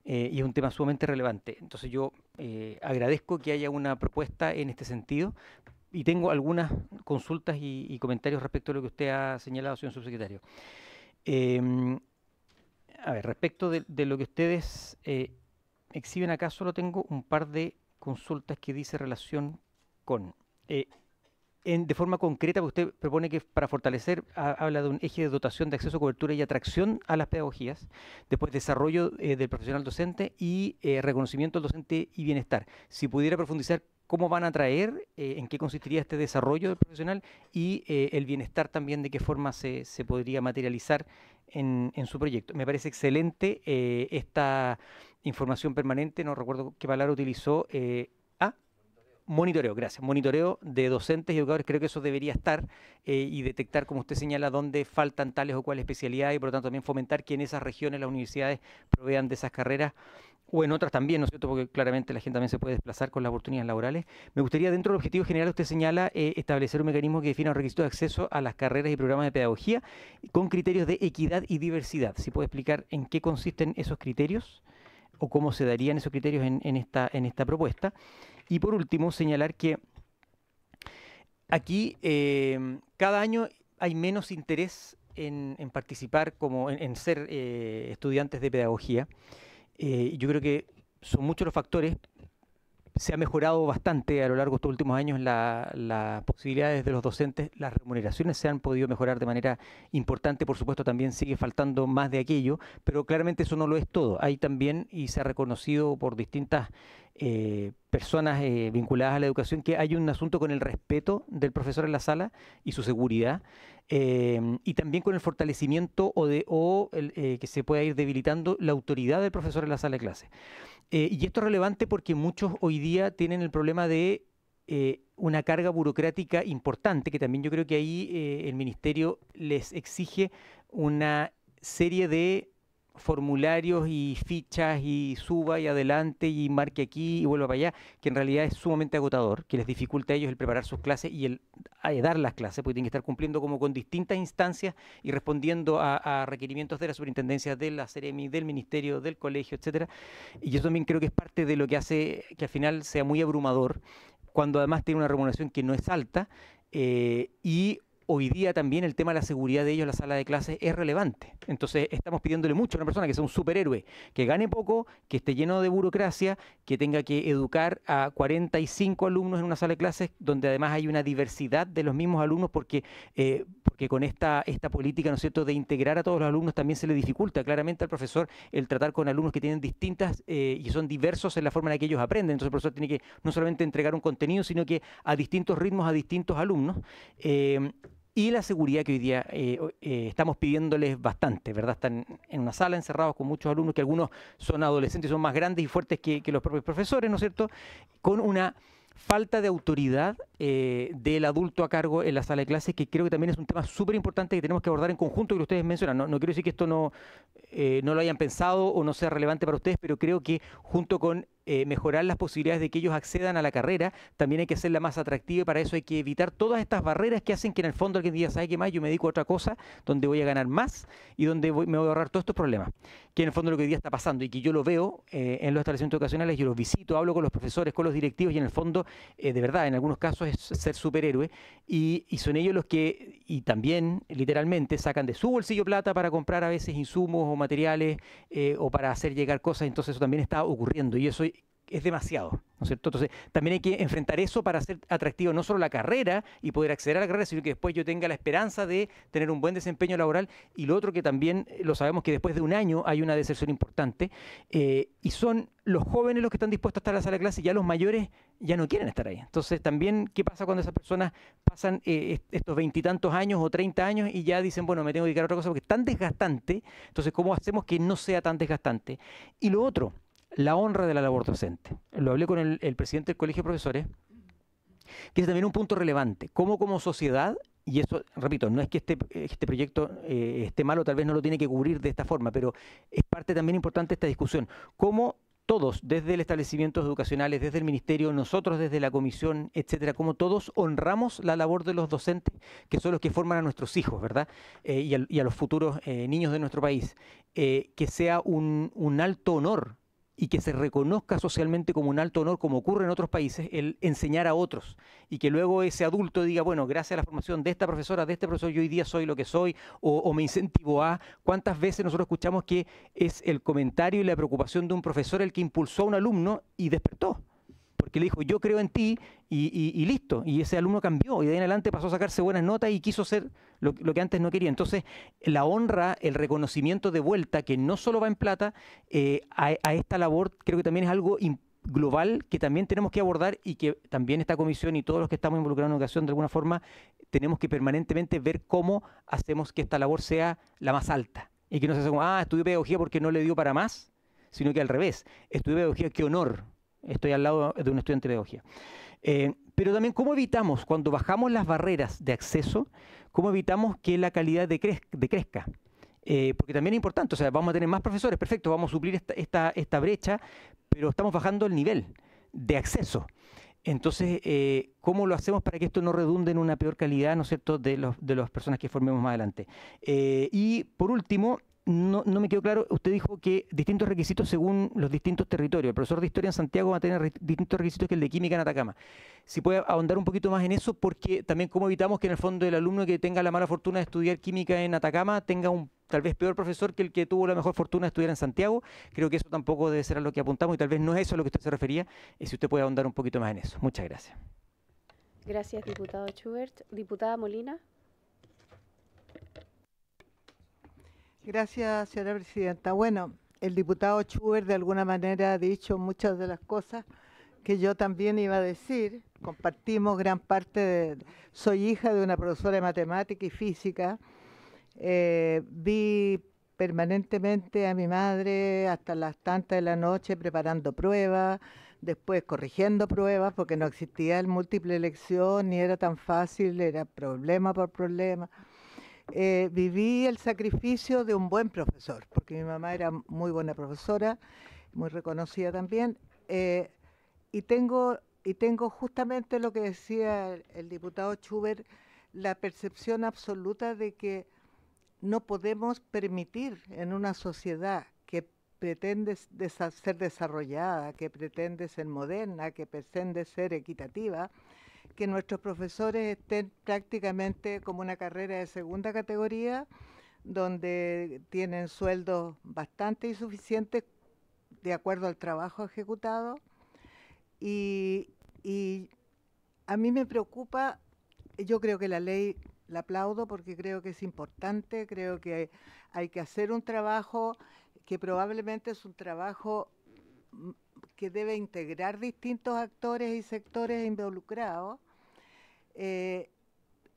Y es un tema sumamente relevante. Entonces yo agradezco que haya una propuesta en este sentido y tengo algunas consultas y comentarios respecto a lo que usted ha señalado, señor subsecretario. A ver, respecto de lo que ustedes exhiben acá, solo tengo un par de consultas que dice relación con... de forma concreta, porque usted propone que para fortalecer, habla de un eje de dotación de acceso, cobertura y atracción a las pedagogías, después desarrollo del profesional docente y reconocimiento del docente y bienestar. Si pudiera profundizar cómo van a traer, en qué consistiría este desarrollo del profesional y el bienestar también, de qué forma se podría materializar en su proyecto. Me parece excelente esta información permanente, no recuerdo qué palabra utilizó, monitoreo, gracias. Monitoreo de docentes y educadores, creo que eso debería estar y detectar, como usted señala, dónde faltan tales o cuales especialidades y por lo tanto también fomentar que en esas regiones las universidades provean de esas carreras o en otras también, ¿no es cierto? Porque claramente la gente también se puede desplazar con las oportunidades laborales. Me gustaría, dentro del objetivo general, usted señala establecer un mecanismo que defina los requisitos de acceso a las carreras y programas de pedagogía con criterios de equidad y diversidad. ¿Si puede explicar en qué consisten esos criterios o cómo se darían esos criterios en esta propuesta? Y por último, señalar que aquí cada año hay menos interés en participar, como en ser estudiantes de pedagogía. Yo creo que son muchos los factores. Se ha mejorado bastante a lo largo de estos últimos años las posibilidades de los docentes, las remuneraciones se han podido mejorar de manera importante, por supuesto también sigue faltando más de aquello, pero claramente eso no lo es todo. Hay también, y se ha reconocido por distintas personas vinculadas a la educación, que hay un asunto con el respeto del profesor en la sala y su seguridad, y también con el fortalecimiento que se pueda ir debilitando la autoridad del profesor en la sala de clase. Y esto es relevante porque muchos hoy día tienen el problema de una carga burocrática importante, que también yo creo que ahí el Ministerio les exige una serie de formularios y fichas y suba y adelante y marque aquí y vuelva para allá, que en realidad es sumamente agotador, que les dificulta a ellos el preparar sus clases y el dar las clases, porque tienen que estar cumpliendo como con distintas instancias y respondiendo a requerimientos de la superintendencia, de la Seremi, del ministerio, del colegio, etcétera. Y yo también creo que es parte de lo que hace que al final sea muy abrumador, cuando además tiene una remuneración que no es alta, y hoy día también el tema de la seguridad de ellos en la sala de clases es relevante. Entonces estamos pidiéndole mucho a una persona que sea un superhéroe, que gane poco, que esté lleno de burocracia, que tenga que educar a 45 alumnos en una sala de clases, donde además hay una diversidad de los mismos alumnos, porque porque con esta política, ¿no es cierto?, de integrar a todos los alumnos también se le dificulta claramente al profesor el tratar con alumnos que tienen distintas y son diversos en la forma en la que ellos aprenden. Entonces el profesor tiene que no solamente entregar un contenido, sino que a distintos ritmos, a distintos alumnos. Y la seguridad que hoy día estamos pidiéndoles bastante, ¿verdad? Están en una sala encerrados con muchos alumnos, que algunos son adolescentes y son más grandes y fuertes que los propios profesores, ¿no es cierto?, con una falta de autoridad del adulto a cargo en la sala de clases, que creo que también es un tema súper importante que tenemos que abordar en conjunto, que ustedes mencionan. No quiero decir que esto no lo hayan pensado o no sea relevante para ustedes, pero creo que junto con mejorar las posibilidades de que ellos accedan a la carrera, también hay que hacerla más atractiva, y para eso hay que evitar todas estas barreras que hacen que en el fondo alguien diga, ¿sabe qué más? Yo me dedico a otra cosa donde voy a ganar más y donde me voy a ahorrar todos estos problemas, que en el fondo es lo que hoy día está pasando y que yo lo veo en los establecimientos educacionales. Yo los visito, hablo con los profesores, con los directivos, y en el fondo, de verdad, en algunos casos es ser superhéroe, y son ellos los que, y también literalmente, sacan de su bolsillo plata para comprar a veces insumos o materiales o para hacer llegar cosas. Entonces eso también está ocurriendo y eso es demasiado, ¿no es cierto? Entonces también hay que enfrentar eso para hacer atractivo no solo la carrera y poder acceder a la carrera, sino que después yo tenga la esperanza de tener un buen desempeño laboral. Y lo otro, que también lo sabemos, que después de un año hay una deserción importante, y son los jóvenes los que están dispuestos a estar en la sala de clase, y ya los mayores ya no quieren estar ahí. Entonces también, ¿qué pasa cuando esas personas pasan estos 20 y tantos años o 30 años y ya dicen, bueno, me tengo que dedicar a otra cosa porque es tan desgastante? Entonces, ¿cómo hacemos que no sea tan desgastante? Y lo otro, la honra de la labor docente. Lo hablé con el presidente del Colegio de Profesores, que es también un punto relevante. Cómo como sociedad, y eso, repito, no es que este proyecto esté malo, tal vez no lo tiene que cubrir de esta forma, pero es parte también importante de esta discusión. Cómo todos, desde el establecimientos educacionales, desde el ministerio, nosotros desde la comisión, etcétera, como todos honramos la labor de los docentes, que son los que forman a nuestros hijos, ¿verdad? Y a los futuros niños de nuestro país. Que sea un alto honor y que se reconozca socialmente como un alto honor, como ocurre en otros países, el enseñar a otros, y que luego ese adulto diga, bueno, gracias a la formación de esta profesora, de este profesor, yo hoy día soy lo que soy, o me incentivo a... ¿Cuántas veces nosotros escuchamos que es el comentario y la preocupación de un profesor el que impulsó a un alumno y despertó? Porque le dijo, yo creo en ti, y listo. Y ese alumno cambió, y de ahí en adelante pasó a sacarse buenas notas y quiso ser lo que antes no quería. Entonces, la honra, el reconocimiento de vuelta, que no solo va en plata, a esta labor, creo que también es algo global que también tenemos que abordar, y que también esta comisión y todos los que estamos involucrados en educación, de alguna forma, tenemos que permanentemente ver cómo hacemos que esta labor sea la más alta. Y que no se haga como, estudió pedagogía porque no le dio para más, sino que al revés. Estudió pedagogía, qué honor. Estoy al lado de un estudiante de pedagogía. Pero también, ¿cómo evitamos, cuando bajamos las barreras de acceso, cómo evitamos que la calidad decrezca? Porque también es importante, o sea, vamos a tener más profesores, perfecto, vamos a suplir esta brecha, pero estamos bajando el nivel de acceso. Entonces, ¿cómo lo hacemos para que esto no redunde en una peor calidad, ¿no es cierto?, de las personas que formemos más adelante? Y por último, no me quedó claro, usted dijo que distintos requisitos según los distintos territorios. El profesor de Historia en Santiago va a tener distintos requisitos que el de Química en Atacama. Si puede ahondar un poquito más en eso, porque también cómo evitamos que en el fondo el alumno que tenga la mala fortuna de estudiar Química en Atacama tenga un tal vez peor profesor que el que tuvo la mejor fortuna de estudiar en Santiago. Creo que eso tampoco debe ser a lo que apuntamos, y tal vez no es eso a lo que usted se refería. Si usted puede ahondar un poquito más en eso. Muchas gracias. Gracias, diputado Schubert. Diputada Molina. Gracias, señora presidenta. Bueno, el diputado Schubert de alguna manera ha dicho muchas de las cosas que yo también iba a decir. Compartimos gran parte soy hija de una profesora de matemática y física. Vi permanentemente a mi madre hasta las tantas de la noche preparando pruebas, después corrigiendo pruebas, porque no existía el múltiple elección, ni era tan fácil, era problema por problema. Viví el sacrificio de un buen profesor, porque mi mamá era muy buena profesora, muy reconocida también, y tengo justamente lo que decía el diputado Schubert, la percepción absoluta de que no podemos permitir en una sociedad que pretende ser desarrollada, que pretende ser moderna, que pretende ser equitativa, que nuestros profesores estén prácticamente como una carrera de segunda categoría, donde tienen sueldos bastante insuficientes de acuerdo al trabajo ejecutado. Y a mí me preocupa, yo creo que la ley la aplaudo porque creo que es importante, creo que hay que hacer un trabajo que probablemente es un trabajo que debe integrar distintos actores y sectores involucrados.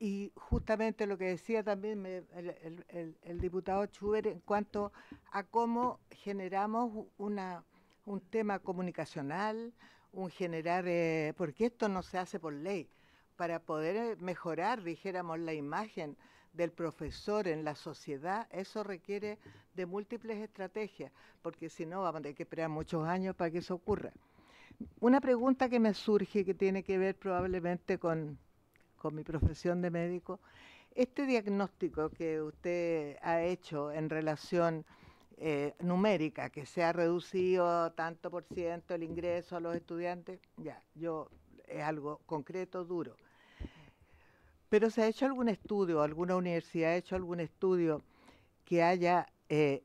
Y justamente lo que decía también el diputado Schubert en cuanto a cómo generamos un tema comunicacional, porque esto no se hace por ley, para poder mejorar, dijéramos, la imagen del profesor en la sociedad, eso requiere de múltiples estrategias, porque si no vamos a tener que esperar muchos años para que eso ocurra. Una pregunta que me surge, que tiene que ver probablemente con mi profesión de médico, este diagnóstico que usted ha hecho en relación numérica, que se ha reducido tanto por ciento el ingreso a los estudiantes, es algo concreto, duro. Pero ¿se ha hecho algún estudio, alguna universidad ha hecho algún estudio que haya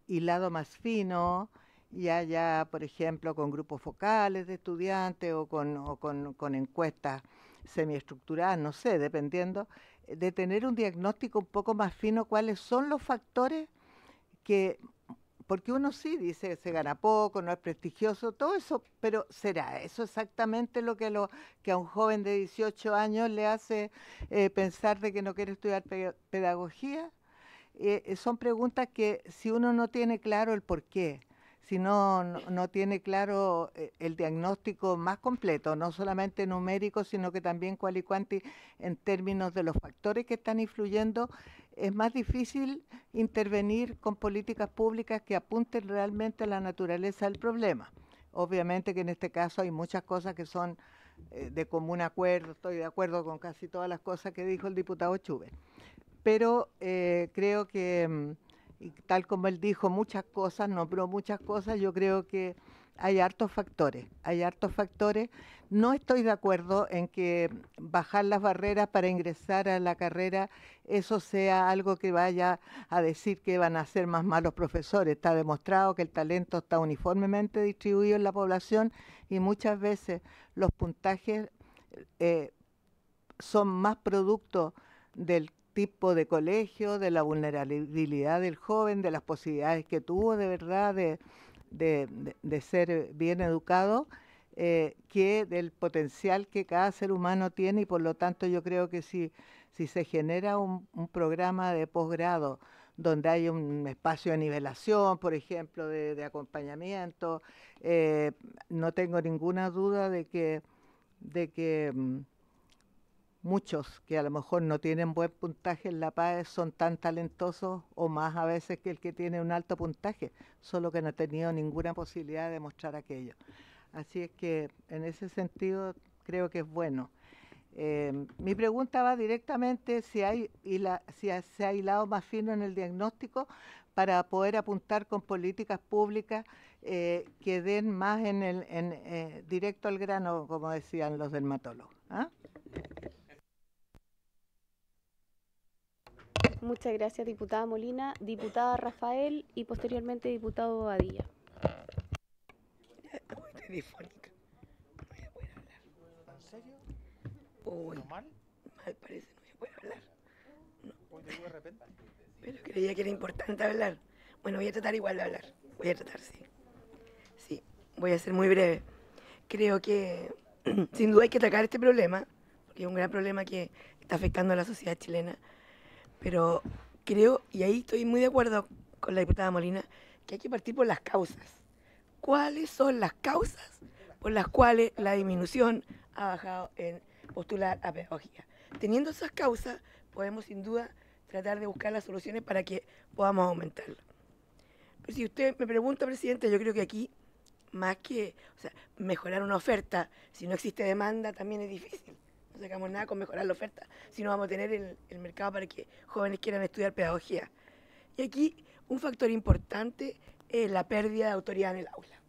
hilado más fino y haya, por ejemplo, con grupos focales de estudiantes o con encuestas semiestructuradas, no sé, dependiendo, de tener un diagnóstico un poco más fino, cuáles son los factores que, porque uno sí dice que se gana poco, no es prestigioso, todo eso, pero ¿será eso exactamente lo que a un joven de 18 años le hace pensar de que no quiere estudiar pedagogía? Son preguntas que si uno no tiene claro el porqué, si no tiene claro el diagnóstico más completo, no solamente numérico, sino que también cual y cuanti en términos de los factores que están influyendo, es más difícil intervenir con políticas públicas que apunten realmente a la naturaleza del problema. Obviamente que en este caso hay muchas cosas que son de común acuerdo, estoy de acuerdo con casi todas las cosas que dijo el diputado Schubert, pero creo que y tal como él dijo muchas cosas, nombró muchas cosas, yo creo que hay hartos factores. No estoy de acuerdo en que bajar las barreras para ingresar a la carrera, eso sea algo que vaya a decir que van a ser más malos profesores. Está demostrado que el talento está uniformemente distribuido en la población y muchas veces los puntajes son más producto del tipo de colegio, de la vulnerabilidad del joven, de las posibilidades que tuvo de verdad de ser bien educado, que del potencial que cada ser humano tiene, y por lo tanto yo creo que si se genera un programa de posgrado donde hay un espacio de nivelación, por ejemplo, de acompañamiento, no tengo ninguna duda de que muchos que a lo mejor no tienen buen puntaje en la PAE son tan talentosos o más a veces que el que tiene un alto puntaje, solo que no ha tenido ninguna posibilidad de demostrar aquello. Así es que en ese sentido creo que es bueno. Mi pregunta va directamente si se ha hilado más fino en el diagnóstico para poder apuntar con políticas públicas que den más directo al grano, como decían los dermatólogos. ¿Ah? Muchas gracias, diputada Molina. Diputada Rafael y posteriormente diputado Bobadilla. Estoy difónica. No voy a poder hablar. ¿En serio? Uy, mal parece, no voy a poder hablar. No. ¿De repente? Pero creía que era importante hablar. Bueno, voy a tratar igual de hablar. Voy a tratar, sí. Sí, voy a ser muy breve. Creo que sin duda hay que atacar este problema, porque es un gran problema que está afectando a la sociedad chilena. Pero creo, y ahí estoy muy de acuerdo con la diputada Molina, que hay que partir por las causas. ¿Cuáles son las causas por las cuales la disminución ha bajado en postular a pedagogía? Teniendo esas causas, podemos sin duda tratar de buscar las soluciones para que podamos aumentarlo. Pero si usted me pregunta, Presidenta, yo creo que aquí, más que mejorar una oferta, si no existe demanda, también es difícil. No sacamos nada con mejorar la oferta, si no vamos a tener el mercado para que jóvenes quieran estudiar pedagogía. Y aquí un factor importante es la pérdida de autoridad en el aula.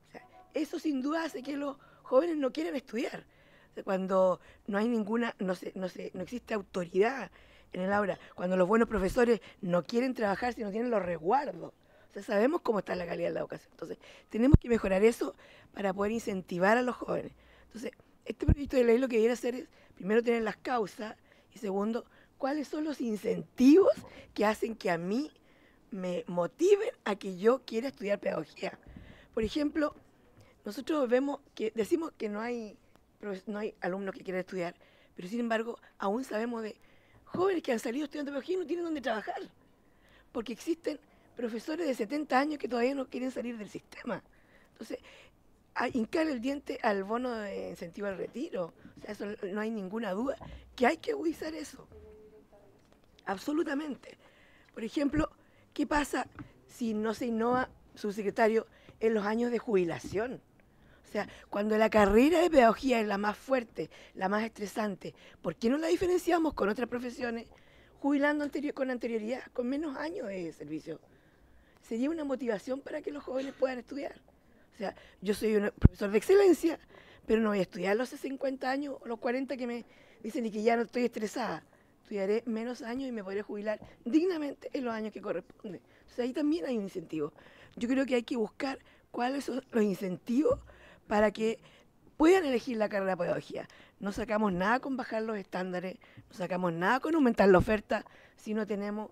O sea, eso sin duda hace que los jóvenes no quieran estudiar. O sea, cuando no hay no existe autoridad en el aula, cuando los buenos profesores no quieren trabajar si no tienen los resguardos. O sea, sabemos cómo está la calidad de la educación. Entonces, tenemos que mejorar eso para poder incentivar a los jóvenes. Entonces, este proyecto de ley lo que quiere hacer es, primero, tener las causas y segundo, cuáles son los incentivos que hacen que a mí me motiven a que yo quiera estudiar pedagogía. Por ejemplo, nosotros decimos que no hay alumnos que quieran estudiar, pero sin embargo aún sabemos de jóvenes que han salido estudiando pedagogía y no tienen dónde trabajar, porque existen profesores de 70 años que todavía no quieren salir del sistema. Entonces, hincar el diente al bono de incentivo al retiro, o sea, eso no hay ninguna duda, que hay que agudizar eso, absolutamente. Por ejemplo, ¿qué pasa si no se innova, subsecretario, en los años de jubilación? O sea, cuando la carrera de pedagogía es la más fuerte, la más estresante, ¿por qué no la diferenciamos con otras profesiones, jubilando con anterioridad, con menos años de servicio? Sería una motivación para que los jóvenes puedan estudiar. O sea, yo soy un profesor de excelencia, pero no voy a estudiar los 50 años o los 40 que me dicen y que ya no estoy estresada. Estudiaré menos años y me podré jubilar dignamente en los años que corresponden. Entonces ahí también hay un incentivo. Yo creo que hay que buscar cuáles son los incentivos para que puedan elegir la carrera de pedagogía. No sacamos nada con bajar los estándares, no sacamos nada con aumentar la oferta si no tenemos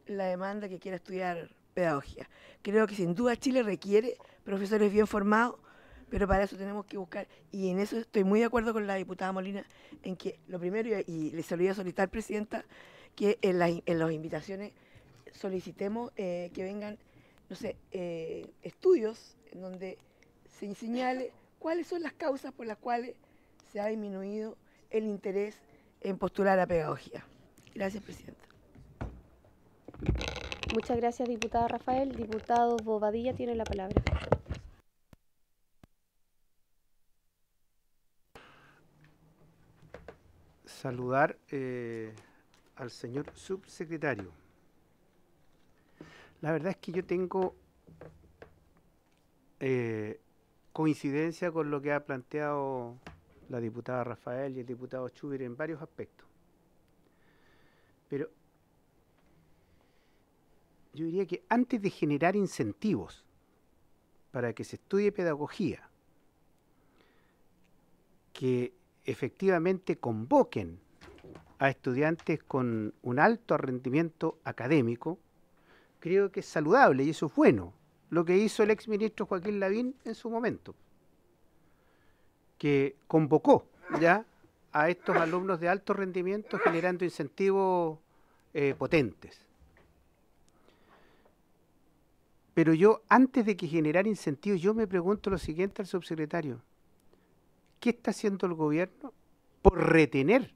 la demanda que quiera estudiar pedagogía. Creo que sin duda Chile requiere profesores bien formados, pero para eso tenemos que buscar, y en eso estoy muy de acuerdo con la diputada Molina, en que lo primero, y le voy a solicitar, Presidenta, que en las invitaciones solicitemos que vengan, no sé, estudios en donde se señale cuáles son las causas por las cuales se ha disminuido el interés en postular a pedagogía. Gracias, Presidenta. Muchas gracias, diputada Rafael. Diputado Bobadilla tiene la palabra. Saludar al señor subsecretario. La verdad es que yo tengo coincidencia con lo que ha planteado la diputada Rafael y el diputado Schubert en varios aspectos. Pero yo diría que antes de generar incentivos para que se estudie pedagogía, que efectivamente convoquen a estudiantes con un alto rendimiento académico, creo que es saludable y eso es bueno. Lo que hizo el exministro Joaquín Lavín en su momento, que convocó ya a estos alumnos de alto rendimiento generando incentivos potentes. Pero yo, antes de que generar incentivos, yo me pregunto lo siguiente al subsecretario. ¿Qué está haciendo el gobierno por retener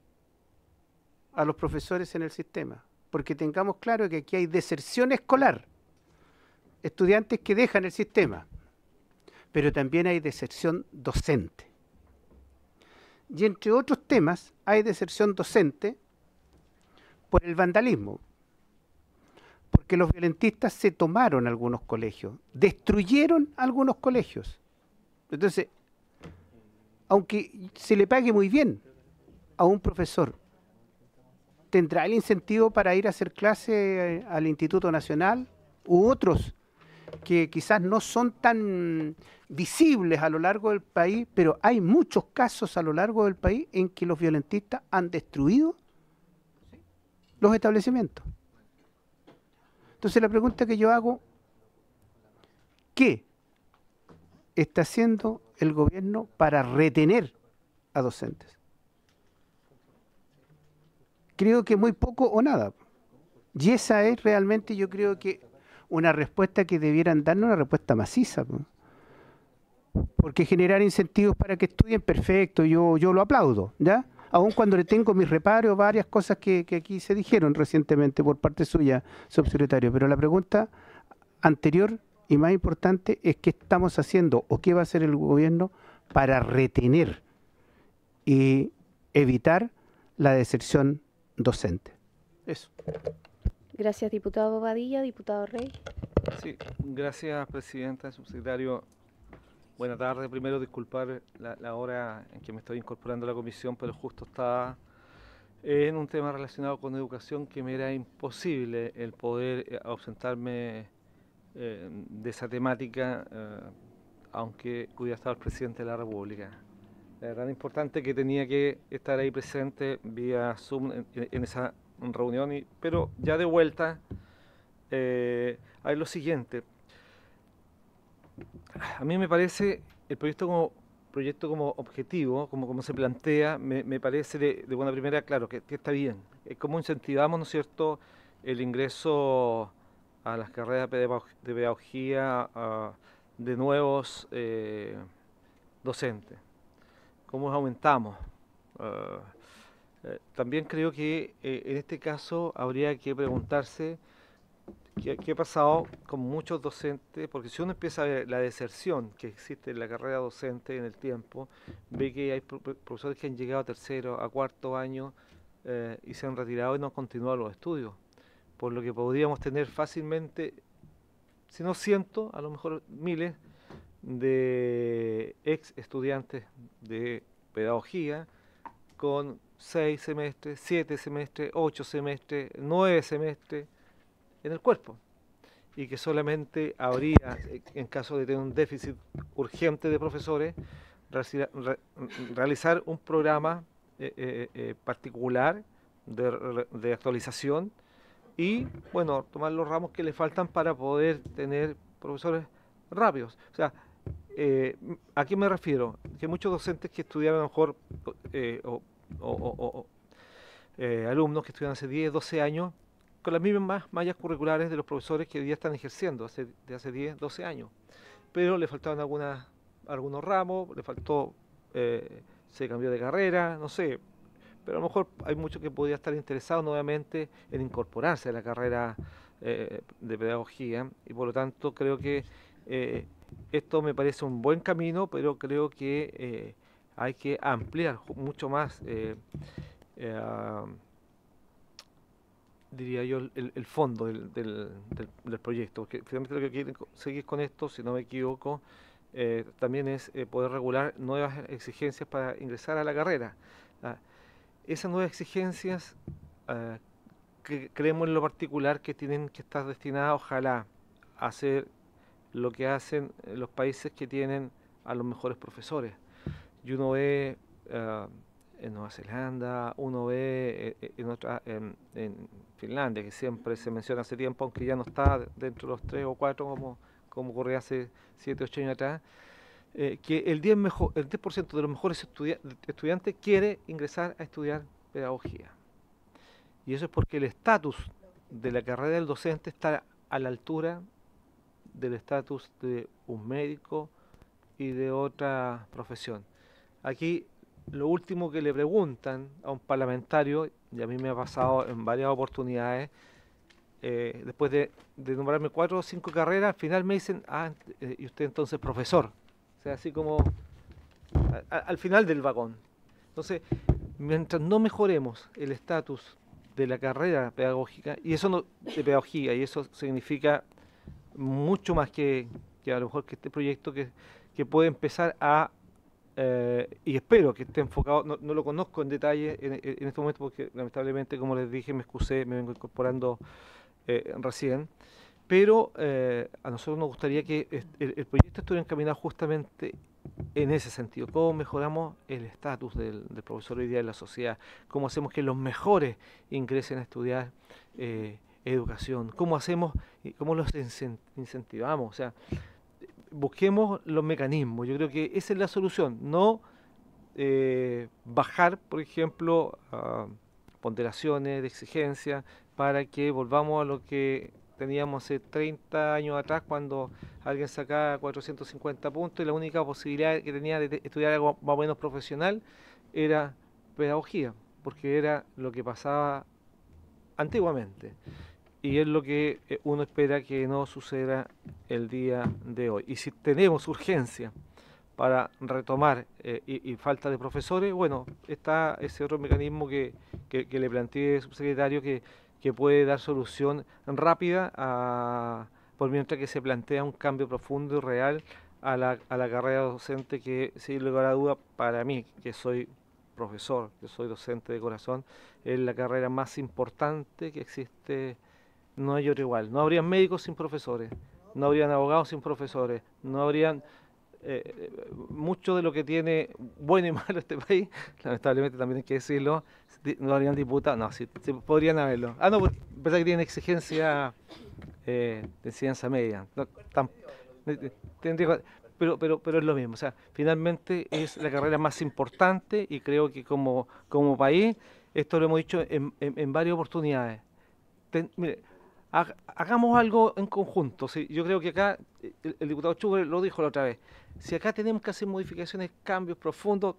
a los profesores en el sistema? Porque tengamos claro que aquí hay deserción escolar, estudiantes que dejan el sistema, pero también hay deserción docente. Y entre otros temas, hay deserción docente por el vandalismo, porque los violentistas se tomaron algunos colegios, destruyeron algunos colegios. Entonces, aunque se le pague muy bien a un profesor, ¿tendrá el incentivo para ir a hacer clase al Instituto Nacional u otros que quizás no son tan visibles a lo largo del país, pero hay muchos casos a lo largo del país en que los violentistas han destruido los establecimientos? Entonces la pregunta que yo hago, ¿qué está haciendo el gobierno para retener a docentes? Creo que muy poco o nada. Y esa es realmente, yo creo que una respuesta que debieran darnos, una respuesta maciza. Porque generar incentivos para que estudien, perfecto, yo lo aplaudo, ¿ya? Aun cuando le tengo mis reparos, varias cosas que aquí se dijeron recientemente por parte suya, subsecretario. Pero la pregunta anterior y más importante es qué estamos haciendo o qué va a hacer el gobierno para retener y evitar la deserción docente. Eso. Gracias, diputado Bobadilla. Diputado Rey. Sí, gracias, presidenta, subsecretario. Buenas tardes. Primero, disculpar la hora en que me estoy incorporando a la comisión, pero justo estaba en un tema relacionado con educación que me era imposible el poder ausentarme de esa temática, aunque hubiera estado el presidente de la República. La verdad importante que tenía que estar ahí presente vía Zoom en esa reunión, pero ya de vuelta hay lo siguiente. A mí me parece el proyecto como objetivo, como se plantea, me parece de buena primera, claro, que está bien. ¿Cómo incentivamos, ¿no es cierto?, el ingreso a las carreras de pedagogía de nuevos docentes? ¿Cómo aumentamos? También creo que en este caso habría que preguntarse qué ha pasado con muchos docentes, porque si uno empieza a ver la deserción que existe en la carrera docente en el tiempo, ve que hay profesores que han llegado a tercero, a cuarto año y se han retirado y no han continuado los estudios, por lo que podríamos tener fácilmente, si no cientos, a lo mejor miles de ex estudiantes de pedagogía con 6 semestres, 7 semestres, 8 semestres, 9 semestres en el cuerpo, y que solamente habría, en caso de tener un déficit urgente de profesores, realizar un programa particular de actualización y, bueno, tomar los ramos que le faltan para poder tener profesores rápidos. O sea, ¿a qué me refiero? Que muchos docentes que estudiaron a lo mejor, alumnos que estudian hace 10, 12 años, con las mismas mallas curriculares de los profesores que hoy día están ejerciendo de hace 10, 12 años. Pero le faltaban algunos ramos, le faltó, se cambió de carrera, no sé. Pero a lo mejor hay muchos que podrían estar interesados nuevamente en incorporarse a la carrera de pedagogía, y por lo tanto creo que esto me parece un buen camino, pero creo que hay que ampliar mucho más, diría yo, el fondo del proyecto, porque finalmente lo que quieren seguir con esto, si no me equivoco, también es poder regular nuevas exigencias para ingresar a la carrera. Esas nuevas exigencias, creemos en lo particular que tienen que estar destinadas, ojalá, a hacer lo que hacen los países que tienen a los mejores profesores. Y uno ve en Nueva Zelanda, uno ve en Finlandia, que siempre se menciona hace tiempo, aunque ya no está dentro de los 3 o 4 como ocurría hace 7 o 8 años atrás, que el 10% de los mejores estudiantes quiere ingresar a estudiar pedagogía. Y eso es porque el estatus de la carrera del docente está a la altura del estatus de un médico y de otra profesión. Aquí lo último que le preguntan a un parlamentario, y a mí me ha pasado en varias oportunidades, después de nombrarme 4 o 5 carreras, al final me dicen, y usted entonces profesor. O sea, así como al final del vagón. Entonces, mientras no mejoremos el estatus de la carrera pedagógica, y eso de pedagogía, y eso significa mucho más que a lo mejor que este proyecto que puede empezar a, y espero que esté enfocado, no lo conozco en detalle en este momento porque lamentablemente, como les dije, me excusé, me vengo incorporando recién, pero a nosotros nos gustaría que el proyecto estuviera encaminado justamente en ese sentido. ¿Cómo mejoramos el estatus del profesor hoy día en la sociedad? ¿Cómo hacemos que los mejores ingresen a estudiar educación? ¿Cómo hacemos y cómo los incentivamos? O sea, busquemos los mecanismos. Yo creo que esa es la solución. No bajar, por ejemplo, ponderaciones de exigencia para que volvamos a lo que teníamos hace 30 años atrás, cuando alguien sacaba 450 puntos y la única posibilidad que tenía de estudiar algo más o menos profesional era pedagogía, porque era lo que pasaba antiguamente. Y es lo que uno espera que no suceda el día de hoy. Y si tenemos urgencia para retomar y falta de profesores, bueno, está ese otro mecanismo que le planteé, subsecretario, que puede dar solución rápida por mientras que se plantea un cambio profundo y real a la carrera docente, que sin lugar a duda para mí, que soy profesor, que soy docente de corazón, es la carrera más importante que existe. No hay otro igual. No habrían médicos sin profesores, no habrían abogados sin profesores, no habrían mucho de lo que tiene bueno y malo este país, lamentablemente también hay que decirlo, no habrían diputados, no, sí podrían haberlo. Ah, no, verdad que tienen exigencia de enseñanza media. No, pero es lo mismo, o sea, finalmente es la carrera más importante y creo que como país, esto lo hemos dicho en varias oportunidades. Mire, hagamos algo en conjunto. ¿Sí? Yo creo que acá, el diputado Chuber lo dijo la otra vez, si acá tenemos que hacer modificaciones, cambios profundos,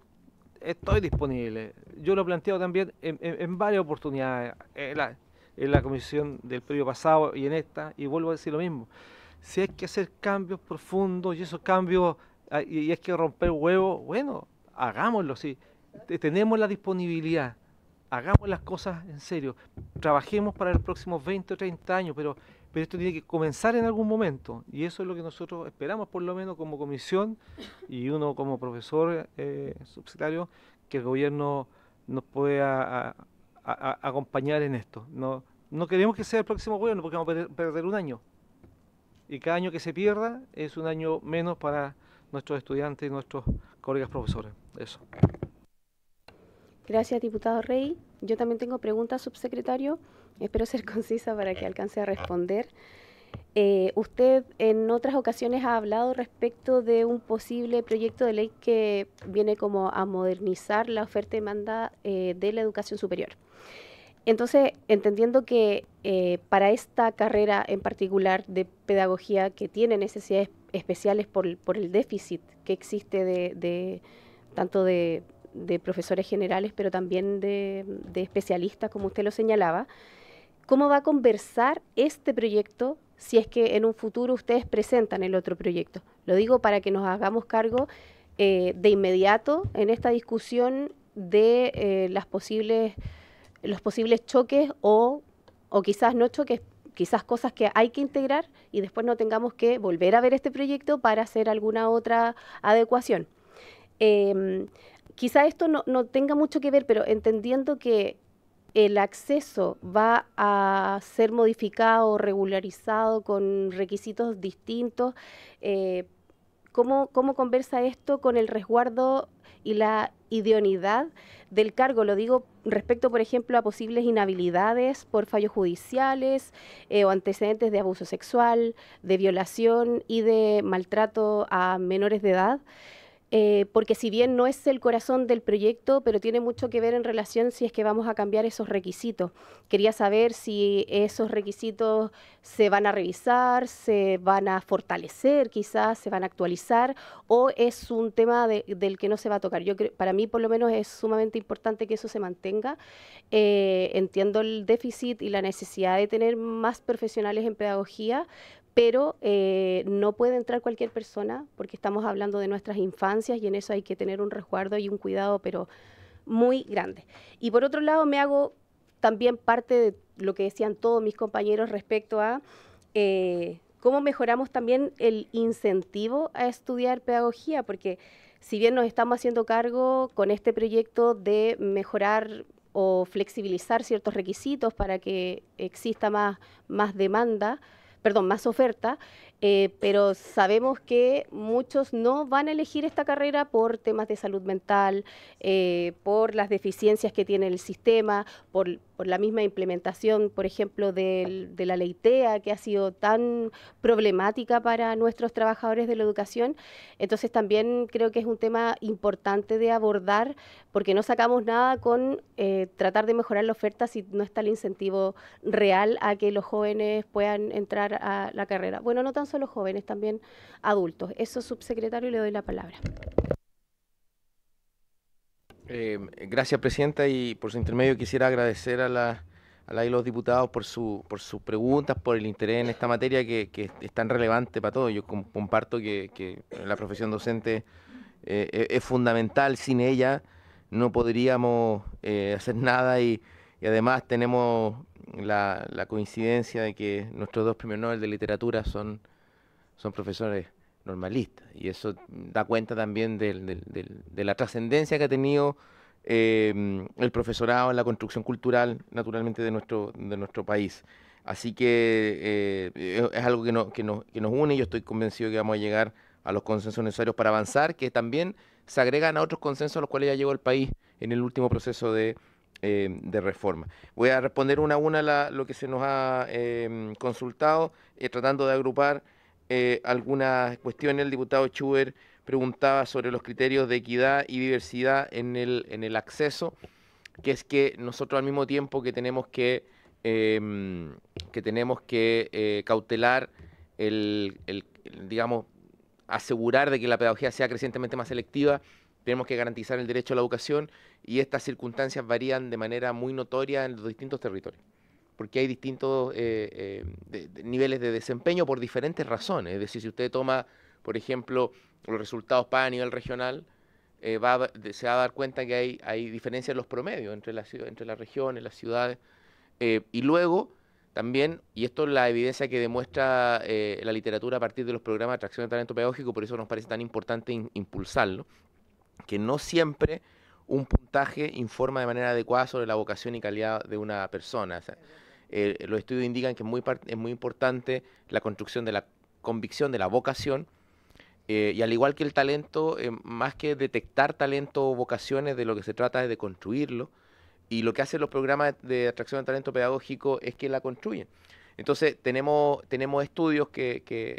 estoy disponible. Yo lo he planteado también en varias oportunidades, en la comisión del periodo pasado y en esta, y vuelvo a decir lo mismo. Si hay que hacer cambios profundos y esos cambios, y hay que romper huevos, bueno, hagámoslo, sí. Tenemos la disponibilidad. Hagamos las cosas en serio, trabajemos para los próximos 20 o 30 años, pero esto tiene que comenzar en algún momento, y eso es lo que nosotros esperamos, por lo menos como comisión, y uno como profesor subsecretario, que el gobierno nos pueda acompañar en esto. No queremos que sea el próximo gobierno, porque vamos a perder un año, y cada año que se pierda es un año menos para nuestros estudiantes y nuestros colegas profesores. Eso. Gracias, diputado Rey. Yo también tengo preguntas, subsecretario. Espero ser concisa para que alcance a responder. Usted en otras ocasiones ha hablado respecto de un posible proyecto de ley que viene como a modernizar la oferta y demanda de la educación superior. Entonces, entendiendo que para esta carrera en particular de pedagogía que tiene necesidades especiales por el déficit que existe tanto de profesores generales, pero también de especialistas, como usted lo señalaba, ¿cómo va a conversar este proyecto si es que en un futuro ustedes presentan el otro proyecto? Lo digo para que nos hagamos cargo de inmediato en esta discusión de los posibles choques o quizás no choques, quizás cosas que hay que integrar y después no tengamos que volver a ver este proyecto para hacer alguna otra adecuación. Quizá esto no tenga mucho que ver, pero entendiendo que el acceso va a ser modificado, regularizado con requisitos distintos, ¿cómo conversa esto con el resguardo y la idoneidad del cargo? Lo digo respecto, por ejemplo, a posibles inhabilidades por fallos judiciales o antecedentes de abuso sexual, de violación y de maltrato a menores de edad. Porque si bien no es el corazón del proyecto, pero tiene mucho que ver en relación si es que vamos a cambiar esos requisitos. Quería saber si esos requisitos se van a revisar, se van a fortalecer, quizás se van a actualizar, o es un tema del que no se va a tocar. Yo creo, para mí por lo menos es sumamente importante que eso se mantenga. Entiendo el déficit y la necesidad de tener más profesionales en pedagogía, pero no puede entrar cualquier persona porque estamos hablando de nuestras infancias y en eso hay que tener un resguardo y un cuidado, pero muy grande. Y por otro lado, me hago también parte de lo que decían todos mis compañeros respecto a cómo mejoramos también el incentivo a estudiar pedagogía, porque si bien nos estamos haciendo cargo con este proyecto de mejorar o flexibilizar ciertos requisitos para que exista más demanda, más oferta, pero sabemos que muchos no van a elegir esta carrera por temas de salud mental, por las deficiencias que tiene el sistema, por la misma implementación, por ejemplo, de la ley TEA, que ha sido tan problemática para nuestros trabajadores de la educación. Entonces también creo que es un tema importante de abordar, porque no sacamos nada con tratar de mejorar la oferta si no está el incentivo real a que los jóvenes puedan entrar a la carrera. Bueno, no tan solo jóvenes, también adultos. Eso, subsecretario, le doy la palabra. Gracias, presidenta, y por su intermedio quisiera agradecer a la y los diputados por sus preguntas, por el interés en esta materia que es tan relevante para todos. Yo comparto que la profesión docente es fundamental. Sin ella no podríamos hacer nada y además tenemos la coincidencia de que nuestros 2 premios Nobel de literatura son profesores normalistas, y eso da cuenta también de la trascendencia que ha tenido el profesorado en la construcción cultural, naturalmente, de nuestro país. Así que es algo que nos une, y yo estoy convencido que vamos a llegar a los consensos necesarios para avanzar, que también se agregan a otros consensos a los cuales ya llegó el país en el último proceso de reforma. Voy a responder una a una lo que se nos ha consultado, tratando de agrupar algunas cuestiones. El diputado Schubert preguntaba sobre los criterios de equidad y diversidad en el acceso, que es que nosotros al mismo tiempo que tenemos que cautelar digamos, asegurar de que la pedagogía sea crecientemente más selectiva, tenemos que garantizar el derecho a la educación, y estas circunstancias varían de manera muy notoria en los distintos territorios, porque hay distintos niveles de desempeño por diferentes razones. Es decir, si usted toma, por ejemplo, los resultados PAE a nivel regional, se va a dar cuenta que hay diferencias en los promedios entre las regiones, las ciudades, y luego también, y esto es la evidencia que demuestra la literatura a partir de los programas de atracción de talento pedagógico, por eso nos parece tan importante impulsarlo, que no siempre un puntaje informa de manera adecuada sobre la vocación y calidad de una persona. O sea, los estudios indican que es muy importante la construcción de la convicción, de la vocación, y al igual que el talento, más que detectar talento o vocaciones, de lo que se trata es de construirlo, y lo que hacen los programas de atracción de talento pedagógico es que la construyen. Entonces tenemos estudios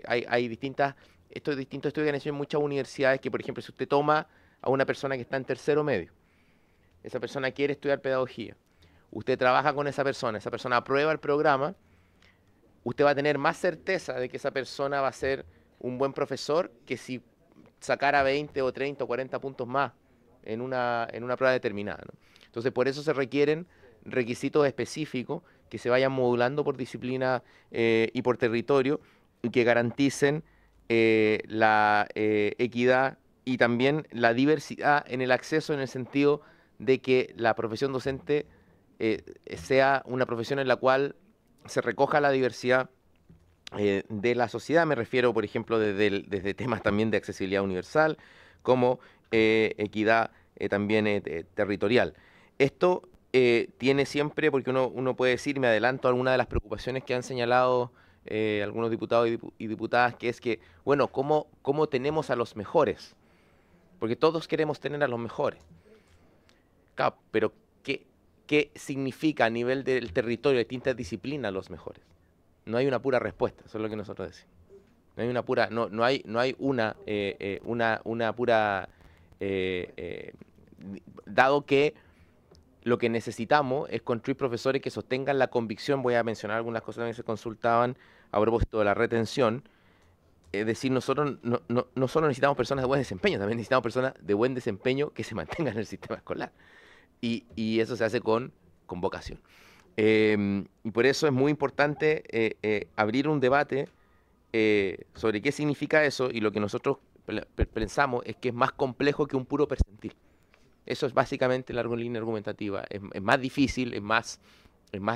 hay distintos estudios que han hecho en muchas universidades, que por ejemplo si usted toma a una persona que está en tercero medio, esa persona quiere estudiar pedagogía, usted trabaja con esa persona aprueba el programa, usted va a tener más certeza de que esa persona va a ser un buen profesor que si sacara 20 o 30 o 40 puntos más en una prueba determinada, ¿no? Entonces, por eso se requieren requisitos específicos que se vayan modulando por disciplina y por territorio, y que garanticen la equidad y también la diversidad en el acceso, en el sentido de que la profesión docente sea una profesión en la cual se recoja la diversidad de la sociedad. Me refiero, por ejemplo, desde temas también de accesibilidad universal, como equidad también territorial. Esto tiene siempre, porque uno puede decir, me adelanto a alguna de las preocupaciones que han señalado algunos diputados y diputadas, que es que, bueno, ¿cómo tenemos a los mejores? Porque todos queremos tener a los mejores. Claro, pero ¿qué significa a nivel del territorio, de distintas disciplinas, los mejores? No hay una pura respuesta, eso es lo que nosotros decimos. No hay una pura, no hay una pura, dado que lo que necesitamos es construir profesores que sostengan la convicción. Voy a mencionar algunas cosas que se consultaban a propósito de la retención. Es decir, nosotros no solo necesitamos personas de buen desempeño, también necesitamos personas de buen desempeño que se mantengan en el sistema escolar. Y eso se hace con vocación. Y por eso es muy importante abrir un debate sobre qué significa eso, y lo que nosotros pensamos es que es más complejo que un puro percentil. Eso es básicamente la línea argumentativa. Es más difícil, es más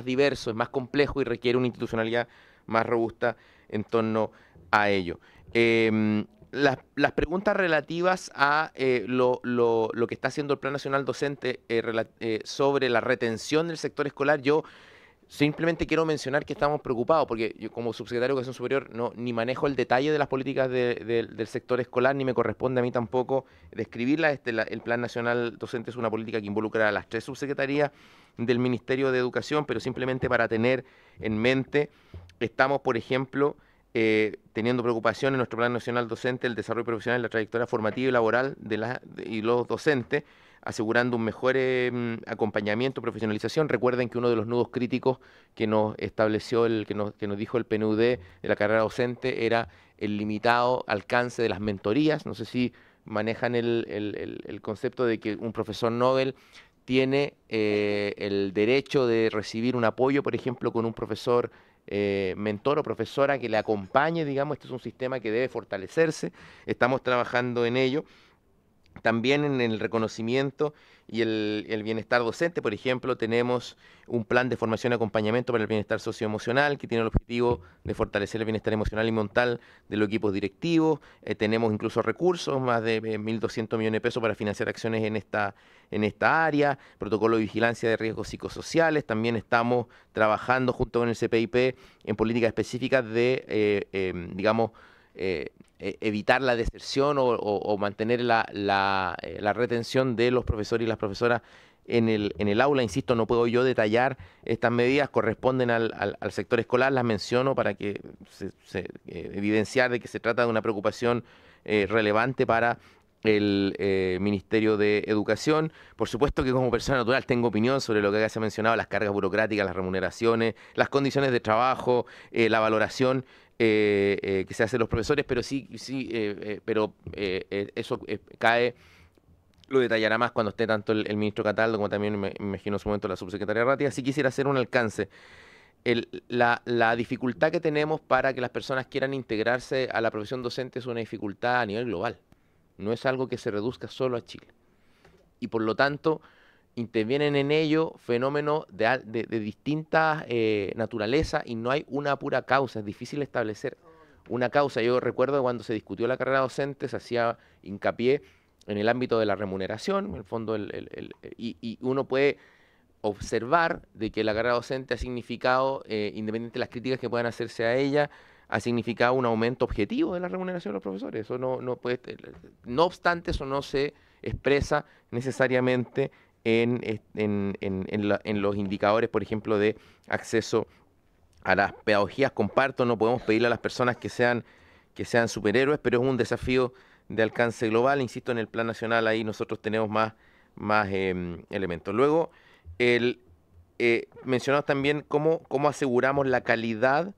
diverso, es más complejo, y requiere una institucionalidad más robusta en torno a ello. Las preguntas relativas a lo que está haciendo el Plan Nacional Docente sobre la retención del sector escolar, yo simplemente quiero mencionar que estamos preocupados, porque yo como subsecretario de Educación Superior ni manejo el detalle de las políticas del sector escolar, ni me corresponde a mí tampoco describirlas. El Plan Nacional Docente es una política que involucra a las 3 subsecretarías del Ministerio de Educación, pero simplemente para tener en mente, estamos, por ejemplo, teniendo preocupación en nuestro Plan Nacional Docente el desarrollo profesional, la trayectoria formativa y laboral y los docentes, asegurando un mejor acompañamiento, profesionalización. Recuerden que uno de los nudos críticos que nos estableció, que nos dijo el PNUD de la carrera docente, era el limitado alcance de las mentorías. No sé si manejan el concepto de que un profesor Nobel tiene el derecho de recibir un apoyo, por ejemplo, con un profesor mentor o profesora que le acompañe, digamos. Este es un sistema que debe fortalecerse, estamos trabajando en ello. También en el reconocimiento y el bienestar docente, por ejemplo, tenemos un plan de formación y acompañamiento para el bienestar socioemocional que tiene el objetivo de fortalecer el bienestar emocional y mental de los equipos directivos. Tenemos incluso recursos, más de 1.200 millones de pesos para financiar acciones en esta área, protocolo de vigilancia de riesgos psicosociales. También estamos trabajando junto con el CPIP en políticas específicas de, evitar la deserción o mantener la retención de los profesores y las profesoras en el aula. Insisto, no puedo yo detallar estas medidas, corresponden al sector escolar, las menciono para que evidenciar de que se trata de una preocupación relevante para el Ministerio de Educación. Por supuesto que como persona natural tengo opinión sobre lo que acá se ha mencionado, las cargas burocráticas, las remuneraciones, las condiciones de trabajo, la valoración que se hace a los profesores, pero eso cae, lo detallará más cuando esté tanto el ministro Cataldo como también me imagino en su momento la subsecretaria Ratti. Así quisiera hacer un alcance. La dificultad que tenemos para que las personas quieran integrarse a la profesión docente es una dificultad a nivel global. No es algo que se reduzca solo a Chile. Y por lo tanto, intervienen en ello fenómenos de distintas naturaleza y no hay una pura causa. Es difícil establecer una causa. Yo recuerdo cuando se discutió la carrera docente, se hacía hincapié en el ámbito de la remuneración. En el fondo, y uno puede observar de que la carrera docente ha significado, independientemente de las críticas que puedan hacerse a ella, ha significado un aumento objetivo de la remuneración de los profesores. Eso no obstante, eso no se expresa necesariamente en los indicadores, por ejemplo, de acceso a las pedagogías. Comparto, no podemos pedirle a las personas que sean superhéroes, pero es un desafío de alcance global. Insisto, en el plan nacional ahí nosotros tenemos más elementos. Luego, mencionamos también cómo aseguramos la calidad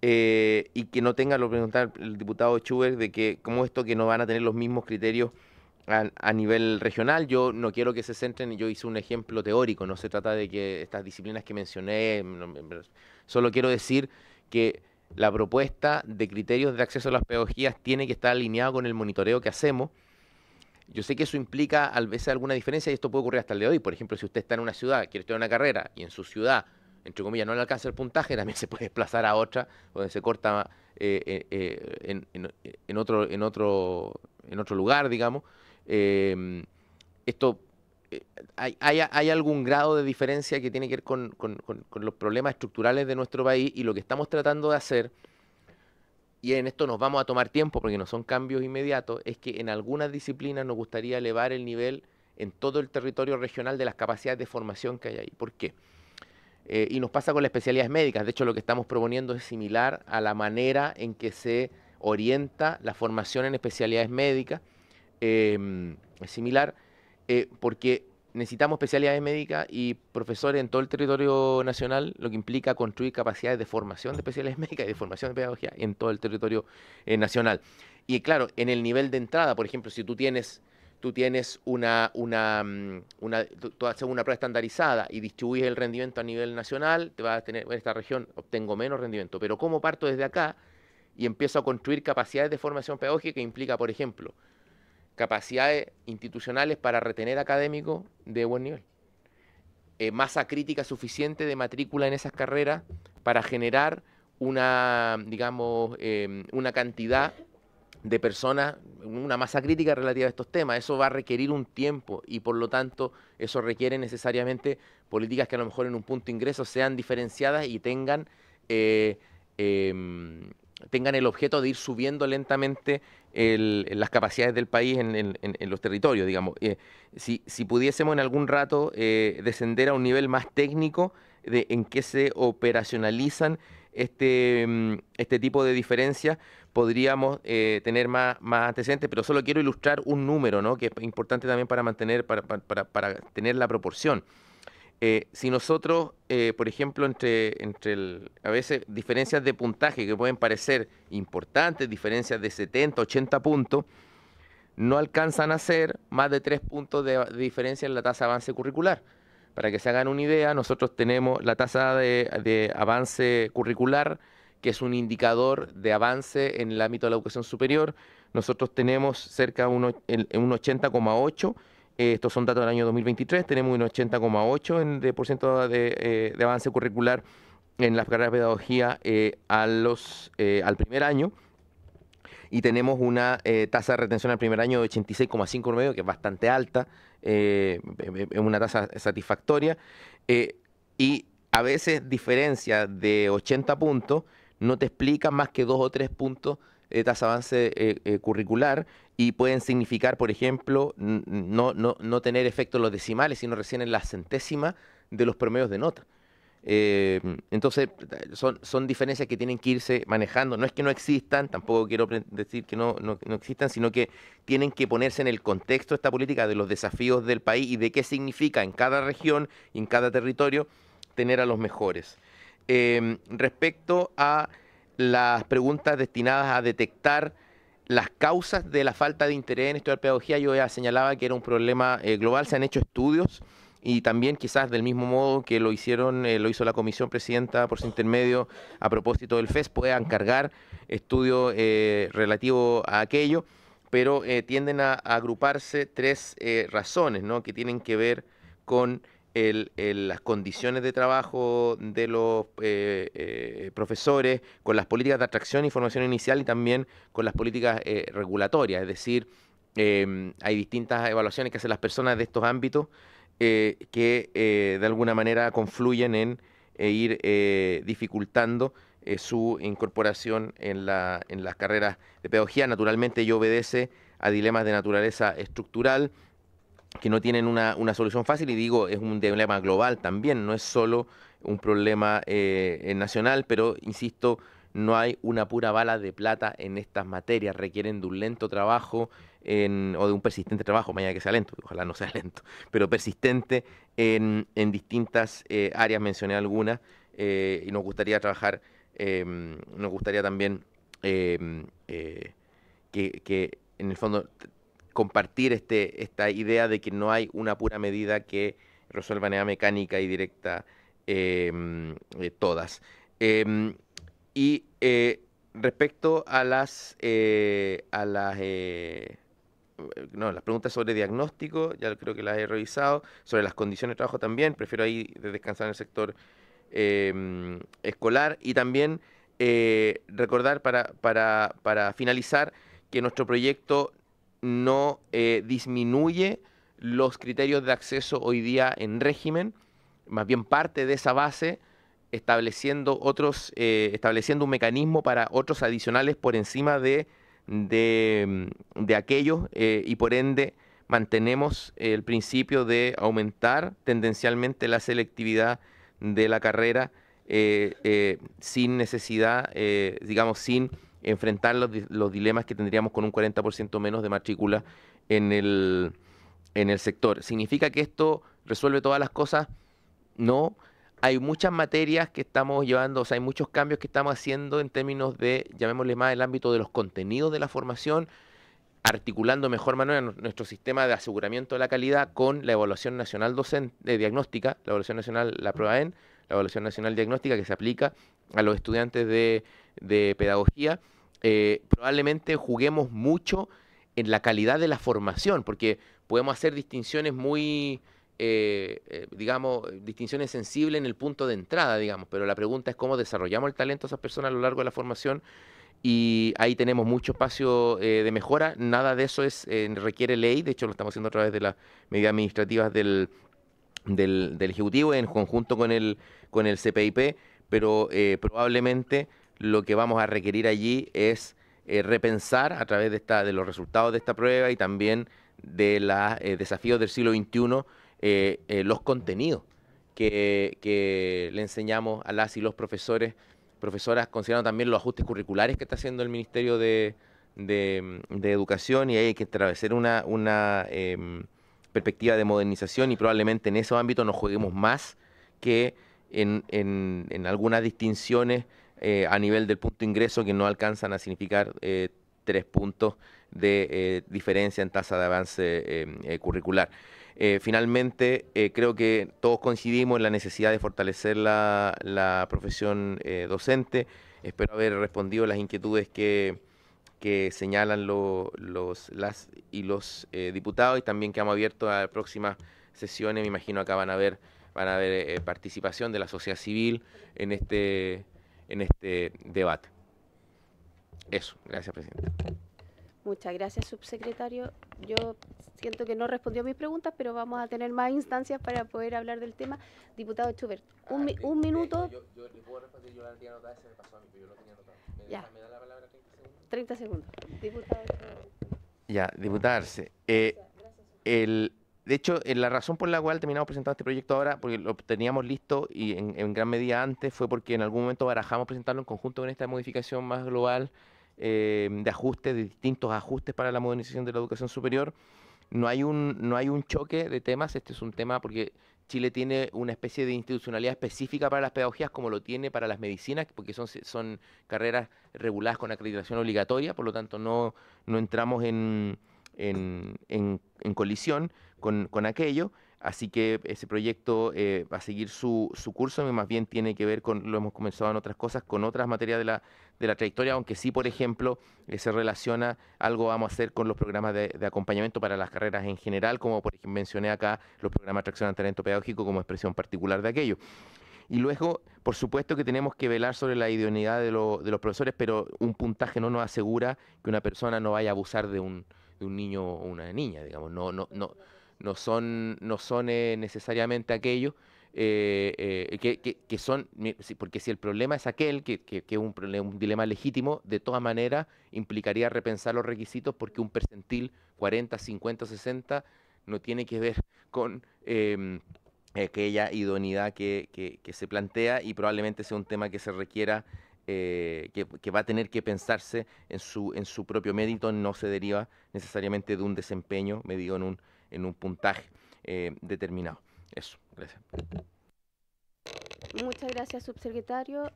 y que no tenga, lo preguntaba el diputado Schubert, de que cómo esto que no van a tener los mismos criterios a nivel regional. Yo no quiero que se centren, yo hice un ejemplo teórico, no se trata de que estas disciplinas que mencioné, solo quiero decir que la propuesta de criterios de acceso a las pedagogías tiene que estar alineado con el monitoreo que hacemos. Yo sé que eso implica a veces alguna diferencia y esto puede ocurrir hasta el día de hoy. Por ejemplo, si usted está en una ciudad, quiere estudiar una carrera y en su ciudad, entre comillas, no le alcanza el puntaje, también se puede desplazar a otra donde se corta en otro lugar, digamos. Hay algún grado de diferencia que tiene que ver con los problemas estructurales de nuestro país y lo que estamos tratando de hacer, y en esto nos vamos a tomar tiempo porque no son cambios inmediatos, es que en algunas disciplinas nos gustaría elevar el nivel en todo el territorio regional de las capacidades de formación que hay ahí. ¿Por qué? Y nos pasa con las especialidades médicas. De hecho, lo que estamos proponiendo es similar a la manera en que se orienta la formación en especialidades médicas. Es similar porque necesitamos especialidades médicas y profesores en todo el territorio nacional, lo que implica construir capacidades de formación de especialidades médicas y de formación de pedagogía en todo el territorio nacional. Y claro, en el nivel de entrada, por ejemplo, si tú tienes tú haces una prueba estandarizada y distribuyes el rendimiento a nivel nacional, te vas a tener, en esta región obtengo menos rendimiento. Pero ¿cómo parto desde acá y empiezo a construir capacidades de formación pedagógica que implica, por ejemplo, capacidades institucionales para retener académicos de buen nivel? Masa crítica suficiente de matrícula en esas carreras para generar una, digamos, una cantidad de personas, una masa crítica relativa a estos temas. Eso va a requerir un tiempo y por lo tanto eso requiere necesariamente políticas que a lo mejor en un punto de ingreso sean diferenciadas y tengan el objeto de ir subiendo lentamente las capacidades del país en los territorios, digamos. Si pudiésemos en algún rato descender a un nivel más técnico en que se operacionalizan este tipo de diferencias, podríamos tener más antecedentes, pero solo quiero ilustrar un número, ¿no?, que es importante también para mantener, para tener la proporción. Si nosotros, por ejemplo, a veces diferencias de puntaje que pueden parecer importantes, diferencias de 70, 80 puntos, no alcanzan a ser más de 3 puntos de diferencia en la tasa de avance curricular. Para que se hagan una idea, nosotros tenemos la tasa de avance curricular, que es un indicador de avance en el ámbito de la educación superior. Nosotros tenemos cerca de un 80,8%. Estos son datos del año 2023, tenemos un 80,8% de porcentaje de avance curricular en las carreras de pedagogía al primer año, y tenemos una tasa de retención al primer año de 86,5 promedio, que es bastante alta, es una tasa satisfactoria, y a veces diferencia de 80 puntos no te explica más que 2 o 3 puntos tasa de avance curricular y pueden significar, por ejemplo, no tener efecto en los decimales, sino recién en las centésimas de los promedios de nota. Entonces, son diferencias que tienen que irse manejando. No es que no existan, tampoco quiero decir que no existan, sino que tienen que ponerse en el contexto de esta política de los desafíos del país y de qué significa en cada región y en cada territorio tener a los mejores. Respecto a las preguntas destinadas a detectar las causas de la falta de interés en estudiar pedagogía, yo ya señalaba que era un problema global. Se han hecho estudios y también quizás del mismo modo que lo hizo la comisión presidenta por su intermedio a propósito del FES, puedan cargar estudios relativos a aquello, pero tienden a agruparse tres razones, ¿no?, que tienen que ver con las condiciones de trabajo de los profesores, con las políticas de atracción y formación inicial y también con las políticas regulatorias. Es decir, hay distintas evaluaciones que hacen las personas de estos ámbitos que de alguna manera confluyen en ir dificultando su incorporación en las carreras de pedagogía. Naturalmente ello obedece a dilemas de naturaleza estructural que no tienen una solución fácil, y digo, es un dilema global también, no es solo un problema nacional, pero insisto, no hay una pura bala de plata en estas materias, requieren de un lento trabajo o de un persistente trabajo, más allá de que sea lento, ojalá no sea lento, pero persistente en distintas áreas, mencioné algunas, y nos gustaría trabajar, nos gustaría también que en el fondo compartir esta idea de que no hay una pura medida que resuelva de manera mecánica y directa todas. Y respecto a las preguntas sobre diagnóstico, ya creo que las he revisado, sobre las condiciones de trabajo también, prefiero ahí descansar en el sector escolar, y también recordar para finalizar que nuestro proyecto no disminuye los criterios de acceso hoy día en régimen, más bien parte de esa base, estableciendo un mecanismo para otros adicionales por encima de aquellos, y por ende mantenemos el principio de aumentar tendencialmente la selectividad de la carrera sin necesidad, digamos, sin enfrentar los dilemas que tendríamos con un 40% menos de matrícula en el sector. ¿Significa que esto resuelve todas las cosas? No. Hay muchas materias que estamos llevando, o sea, hay muchos cambios que estamos haciendo en términos de, llamémosle más, el ámbito de los contenidos de la formación, articulando mejor manera nuestro sistema de aseguramiento de la calidad con la evaluación nacional diagnóstica, la evaluación nacional, la prueba EN, la evaluación nacional diagnóstica que se aplica a los estudiantes de pedagogía. Probablemente juguemos mucho en la calidad de la formación, porque podemos hacer distinciones muy, digamos, distinciones sensibles en el punto de entrada, digamos, pero la pregunta es cómo desarrollamos el talento de esas personas a lo largo de la formación, y ahí tenemos mucho espacio de mejora. Nada de eso requiere ley, de hecho lo estamos haciendo a través de las medidas administrativas del Ejecutivo en conjunto con el CPIP, pero probablemente lo que vamos a requerir allí es repensar a través de los resultados de esta prueba y también de los desafíos del siglo XXI, los contenidos que le enseñamos a las y los profesoras, considerando también los ajustes curriculares que está haciendo el Ministerio de Educación, y ahí hay que establecer una perspectiva de modernización, y probablemente en esos ámbitos nos juguemos más que en algunas distinciones a nivel del punto de ingreso que no alcanzan a significar 3 puntos de diferencia en tasa de avance curricular. Finalmente, creo que todos coincidimos en la necesidad de fortalecer la profesión docente. Espero haber respondido las inquietudes que señalan los diputados, y también quedamos abiertos a próximas sesiones. Me imagino acá van a haber participación de la sociedad civil en este debate. Eso, gracias, presidente. Muchas gracias, subsecretario. Yo siento que no respondió a mis preguntas, pero vamos a tener más instancias para poder hablar del tema. Diputado Schubert, un minuto. Yo le puedo responder, yo la tenía anotada, se me pasó a mí, pero yo lo tenía anotado. Ya. ¿Me da la palabra 30 segundos? 30 segundos. Diputado. Ya, diputada Arce. De hecho, la razón por la cual terminamos presentando este proyecto ahora, porque lo teníamos listo y en gran medida antes, fue porque en algún momento barajamos presentarlo en conjunto con esta modificación más global de ajustes, de distintos ajustes para la modernización de la educación superior. No hay un choque de temas. Este es un tema porque Chile tiene una especie de institucionalidad específica para las pedagogías, como lo tiene para las medicinas, porque son carreras reguladas con acreditación obligatoria, por lo tanto no entramos en colisión con aquello. Así que ese proyecto va a seguir su curso, y más bien tiene que ver con, lo hemos comenzado en otras cosas, con otras materias de la trayectoria, aunque sí, por ejemplo, se relaciona, algo vamos a hacer con los programas de acompañamiento para las carreras en general, como por ejemplo mencioné acá, los programas de atracción al talento pedagógico como expresión particular de aquello. Y luego, por supuesto que tenemos que velar sobre la idoneidad de los profesores, pero un puntaje no nos asegura que una persona no vaya a abusar de un niño o una niña, digamos. No son necesariamente aquellos que son, porque si el problema es aquel, que es un dilema legítimo, de todas maneras implicaría repensar los requisitos, porque un percentil 40, 50, 60 no tiene que ver con aquella idoneidad que se plantea, y probablemente sea un tema que se requiera, que va a tener que pensarse en su propio mérito, no se deriva necesariamente de un desempeño medido en un puntaje determinado. Eso, gracias. Muchas gracias, subsecretario.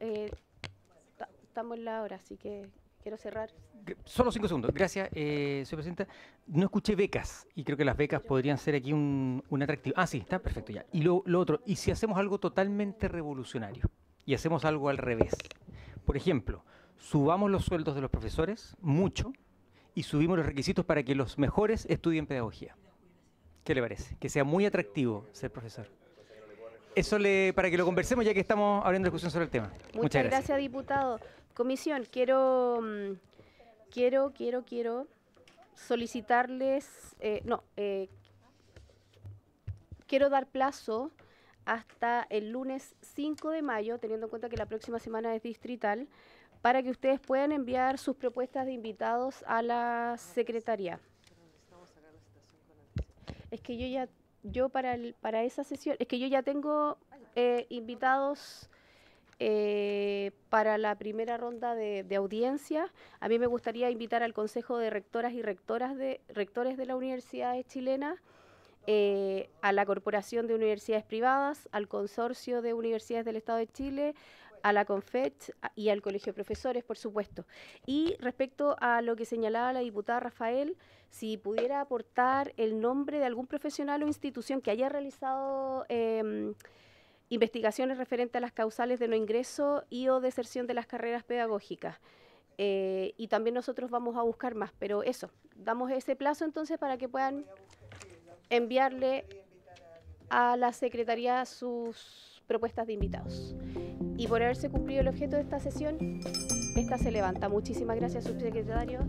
Estamos en la hora, así que quiero cerrar. Solo 5 segundos. Gracias, señora presidenta. No escuché becas, y creo que las becas podrían ser aquí un atractivo. Ah, sí, está perfecto ya. Y lo otro, ¿y si hacemos algo totalmente revolucionario y hacemos algo al revés? Por ejemplo, subamos los sueldos de los profesores mucho y subimos los requisitos para que los mejores estudien pedagogía. ¿Qué le parece? Que sea muy atractivo ser profesor. Eso para que lo conversemos, ya que estamos abriendo discusión sobre el tema. Muchas gracias, diputado. Comisión, quiero solicitarles, quiero dar plazo hasta el lunes 5 de mayo, teniendo en cuenta que la próxima semana es distrital, para que ustedes puedan enviar sus propuestas de invitados a la Secretaría. Es que yo para esa sesión, es que yo ya tengo invitados para la primera ronda de audiencia. A mí me gustaría invitar al Consejo de Rectoras y Rectores de las Universidades Chilenas, a la Corporación de Universidades Privadas, al Consorcio de Universidades del Estado de Chile, a la CONFECH y al Colegio de Profesores, por supuesto. Y respecto a lo que señalaba la diputada Rafael, si pudiera aportar el nombre de algún profesional o institución que haya realizado investigaciones referentes a las causales de no ingreso y o deserción de las carreras pedagógicas. Y también nosotros vamos a buscar más, pero eso, damos ese plazo entonces para que puedan enviarle a la Secretaría sus propuestas de invitados. Y por haberse cumplido el objeto de esta sesión, esta se levanta. Muchísimas gracias, subsecretario.